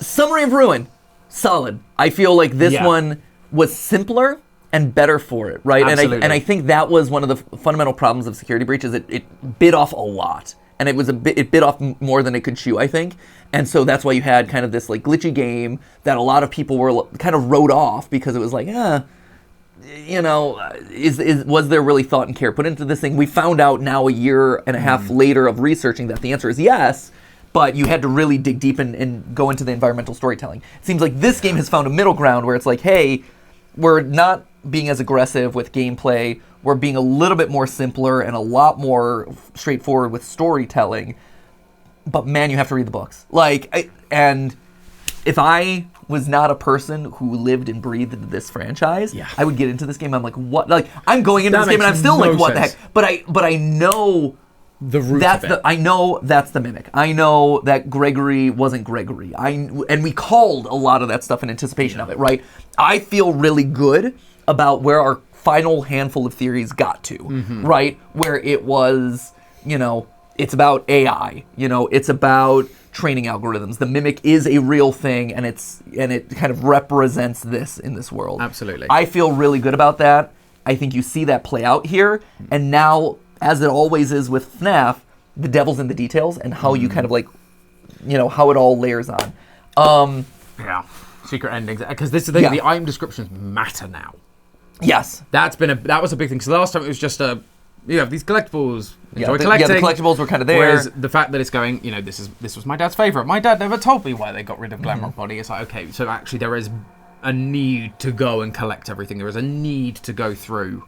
Summary of Ruin. Solid. I feel like this one was simpler and better for it, right? Absolutely. And I think that was one of the fundamental problems of Security Breach, is it bit off a lot. And it bit off more than it could chew, I think. And so that's why you had kind of this like glitchy game that a lot of people were kind of wrote off, because it was like, was there really thought and care put into this thing? We found out now a year and a half later of researching that the answer is yes, but you had to really dig deep and go into the environmental storytelling. It seems like this game has found a middle ground where it's like, hey, we're not being as aggressive with gameplay. We're being a little bit more simpler and a lot more straightforward with storytelling. But man, you have to read the books. And if I was not a person who lived and breathed this franchise, I would get into this game. I'm like, what? Like, I'm going into this game and I'm still like, what the heck? But I know the root of it. I know that's the mimic. I know that Gregory wasn't Gregory. And we called a lot of that stuff in anticipation of it, right? I feel really good about where our final handful of theories got to, right? Where it was, it's about AI, it's about training algorithms. The mimic is a real thing, and it kind of represents this in this world. Absolutely. I feel really good about that. I think you see that play out here, and now, as it always is with FNAF, the devil's in the details and how you kind of how it all layers on. Secret endings, because this is the thing, the item descriptions matter now. Yes. That was a big thing. So last time it was just you have these collectibles. Enjoy collecting. Yeah, the collectibles were kind of there. Whereas the fact that it's going, this was my dad's favorite. My dad never told me why they got rid of Glamrock Body. It's like, okay, so actually there is a need to go and collect everything. There is a need to go through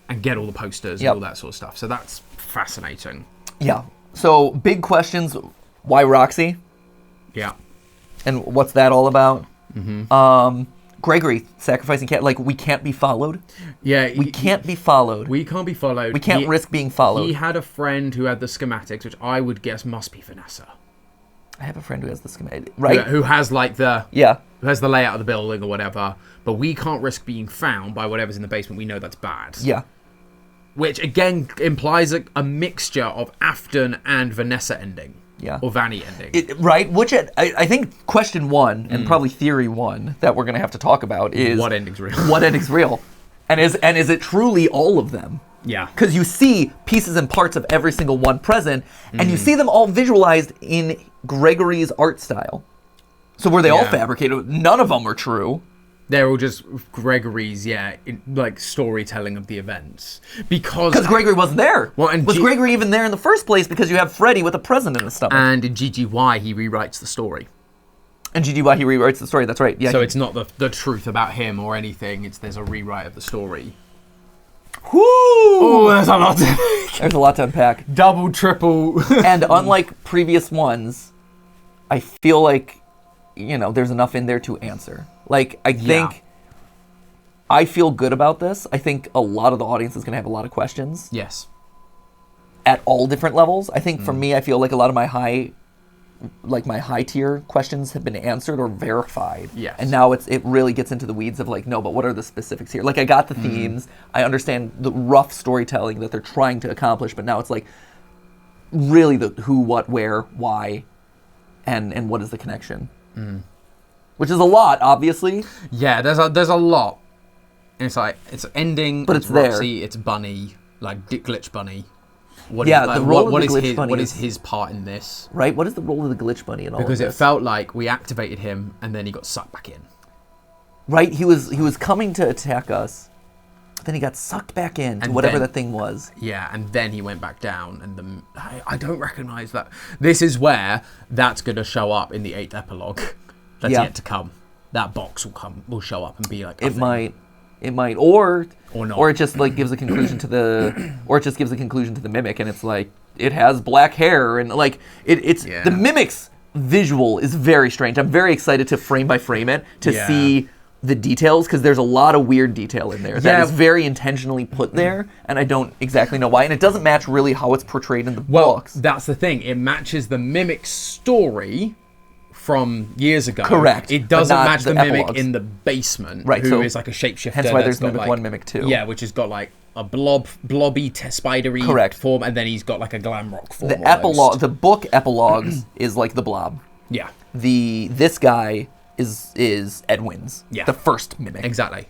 and get all the posters and all that sort of stuff. So that's fascinating. Yeah. So big questions. Why Roxy? Yeah. And what's that all about? Gregory sacrificing cat. Like, we can't be followed. Yeah. We can't be followed. We can't be followed. We can't risk being followed. He had a friend who had the schematics, which I would guess must be Vanessa. I have a friend who has the schematic, right? Who has like the... Yeah. Who has the layout of the building or whatever. But we can't risk being found by whatever's in the basement. We know that's bad. Yeah. Which, again, implies a mixture of Afton and Vanessa ending. Yeah. Or Vanny ending. Right? Which I think question one, and probably theory one, that we're going to have to talk about is... What ending's real? What ending's real? And is it truly all of them? Yeah. Because you see pieces and parts of every single one present, and you see them all visualized in Gregory's art style. So were they all fabricated? None of them were true. They're all just Gregory's, storytelling of the events. Because Gregory wasn't there. Well, and was Gregory even there in the first place? Because you have Freddy with a present in his stomach. And in GTY, he rewrites the story. And GTY, he rewrites the story, that's right. Yeah. So it's not the truth about him or anything, there's a rewrite of the story. Whoo! Oh, there's a lot There's a lot to unpack. Double, triple. And unlike previous ones, I feel like, there's enough in there to answer. I think I feel good about this. I think a lot of the audience is going to have a lot of questions. Yes. At all different levels. I think for me, I feel like a lot of my high tier questions have been answered or verified. Yes. And now it really gets into the weeds of no, but what are the specifics here? I got the themes. I understand the rough storytelling that they're trying to accomplish, but now it's really the who, what, where, why, and what is the connection. Which is a lot, obviously. Yeah, there's a lot. It's it's ending, but it's Roxy, there. It's Bunny, Dick Glitch Bunny. The role of the Glitch Bunny. What is his part in this? Right, what is the role of the Glitch Bunny in all of this? Because it felt like we activated him and then he got sucked back in. Right, he was coming to attack us, but then he got sucked back in to whatever that thing was. Yeah, and then he went back down, and I don't recognize that. This is where that's going to show up in the 8th epilogue. That's yet to come. That box will show up and be It might, or not, or it just gives a conclusion to the, mimic, and it's it has black hair, and the mimic's visual is very strange. I'm very excited to frame by frame it to see the details, because there's a lot of weird detail in there that is very intentionally put there, and I don't exactly know why, and it doesn't match really how it's portrayed in the books. That's the thing. It matches the mimic's story from years ago. Correct. It doesn't match the mimic epilogues. in the basement, right, who is a shapeshifter. Hence why there's Mimic 1, Mimic 2. Yeah, which has got a blobby, spidery form, and then he's got a Glamrock form. The book epilogues is the Blob. Yeah. This guy is Edwin's. Yeah. The first Mimic. Exactly.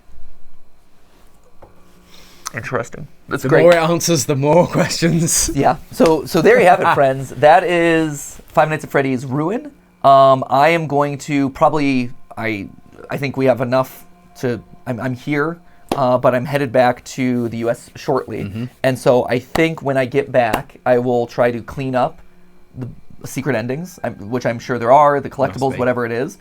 Interesting. That's the great. more it answers, the more questions. Yeah. So there you have it, friends. That is Five Nights at Freddy's Ruin. I am going to probably, I think we have enough to, I'm here, but I'm headed back to the U.S. shortly. And so I think when I get back, I will try to clean up secret endings, which I'm sure there are, the collectibles, be. whatever it is.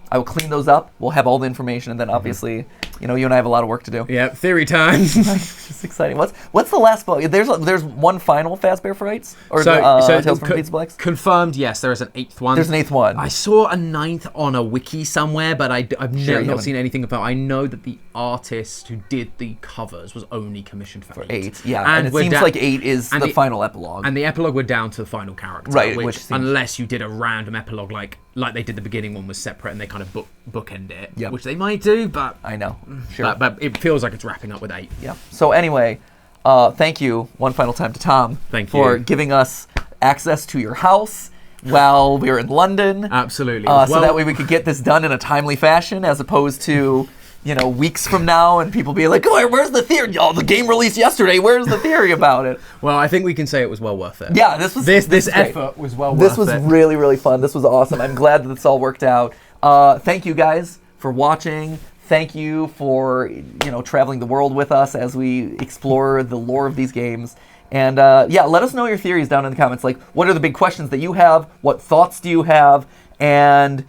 I will clean those up. We'll have all the information, and then obviously, you and I have a lot of work to do. Yeah, theory time. It's exciting. What's the last book? There's one final Fazbear Frights or Tales from Pizza Plex? Confirmed. Yes, there is an 8th one. There's an 8th one. I saw a 9th on a wiki somewhere, but I've not seen anything about. I know that the artist who did the covers was only commissioned for 8. Yeah, and it seems like 8 is the final epilogue. And the epilogue we're down to the final character, right? Which unless you did a random epilogue like they did the beginning one was separate and they kind of bookend it, which they might do, but I know, sure. But it feels like it's wrapping up with 8. Yeah. So anyway, thank you one final time to Tom. For giving us access to your house while we were in London. Absolutely. So that way we could get this done in a timely fashion, as opposed to weeks from now and people be like, oh, where's the theory? Oh, the game released yesterday. Where's the theory about it? Well, I think we can say it was well worth it. Yeah, this effort was well worth it. This was really, really fun. This was awesome. I'm glad that this all worked out. Thank you guys for watching. Thank you for traveling the world with us as we explore the lore of these games. And let us know your theories down in the comments. Like, what are the big questions that you have? What thoughts do you have? And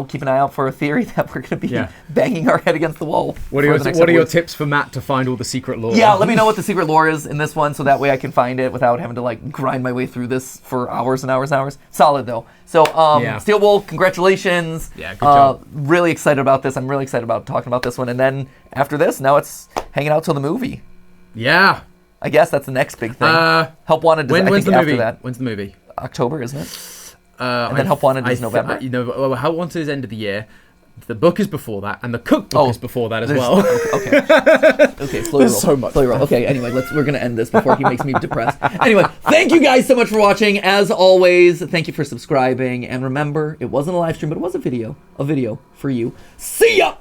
keep an eye out for a theory that we're going to be banging our head against the wall. What are your tips for Matt to find all the secret lore? Yeah, let me know what the secret lore is in this one, so that way I can find it without having to grind my way through this for hours and hours and hours. Solid though. So Steel Wool, congratulations. Yeah, good job. Really excited about this. I'm really excited about talking about this one. And then after this, now it's hanging out till the movie. Yeah. I guess that's the next big thing. Help Wanted is when's the movie? After that. When's the movie? October, isn't it? And then Help Wanted is November. Help Wanted is end of the year. The book is before that, and the cookbook is before that as well. Okay, slowly roll. So much. Slowly roll. Okay, anyway, we're gonna end this before he makes me depressed. Anyway, thank you guys so much for watching. As always, thank you for subscribing. And remember, it wasn't a live stream, but it was a video for you. See ya!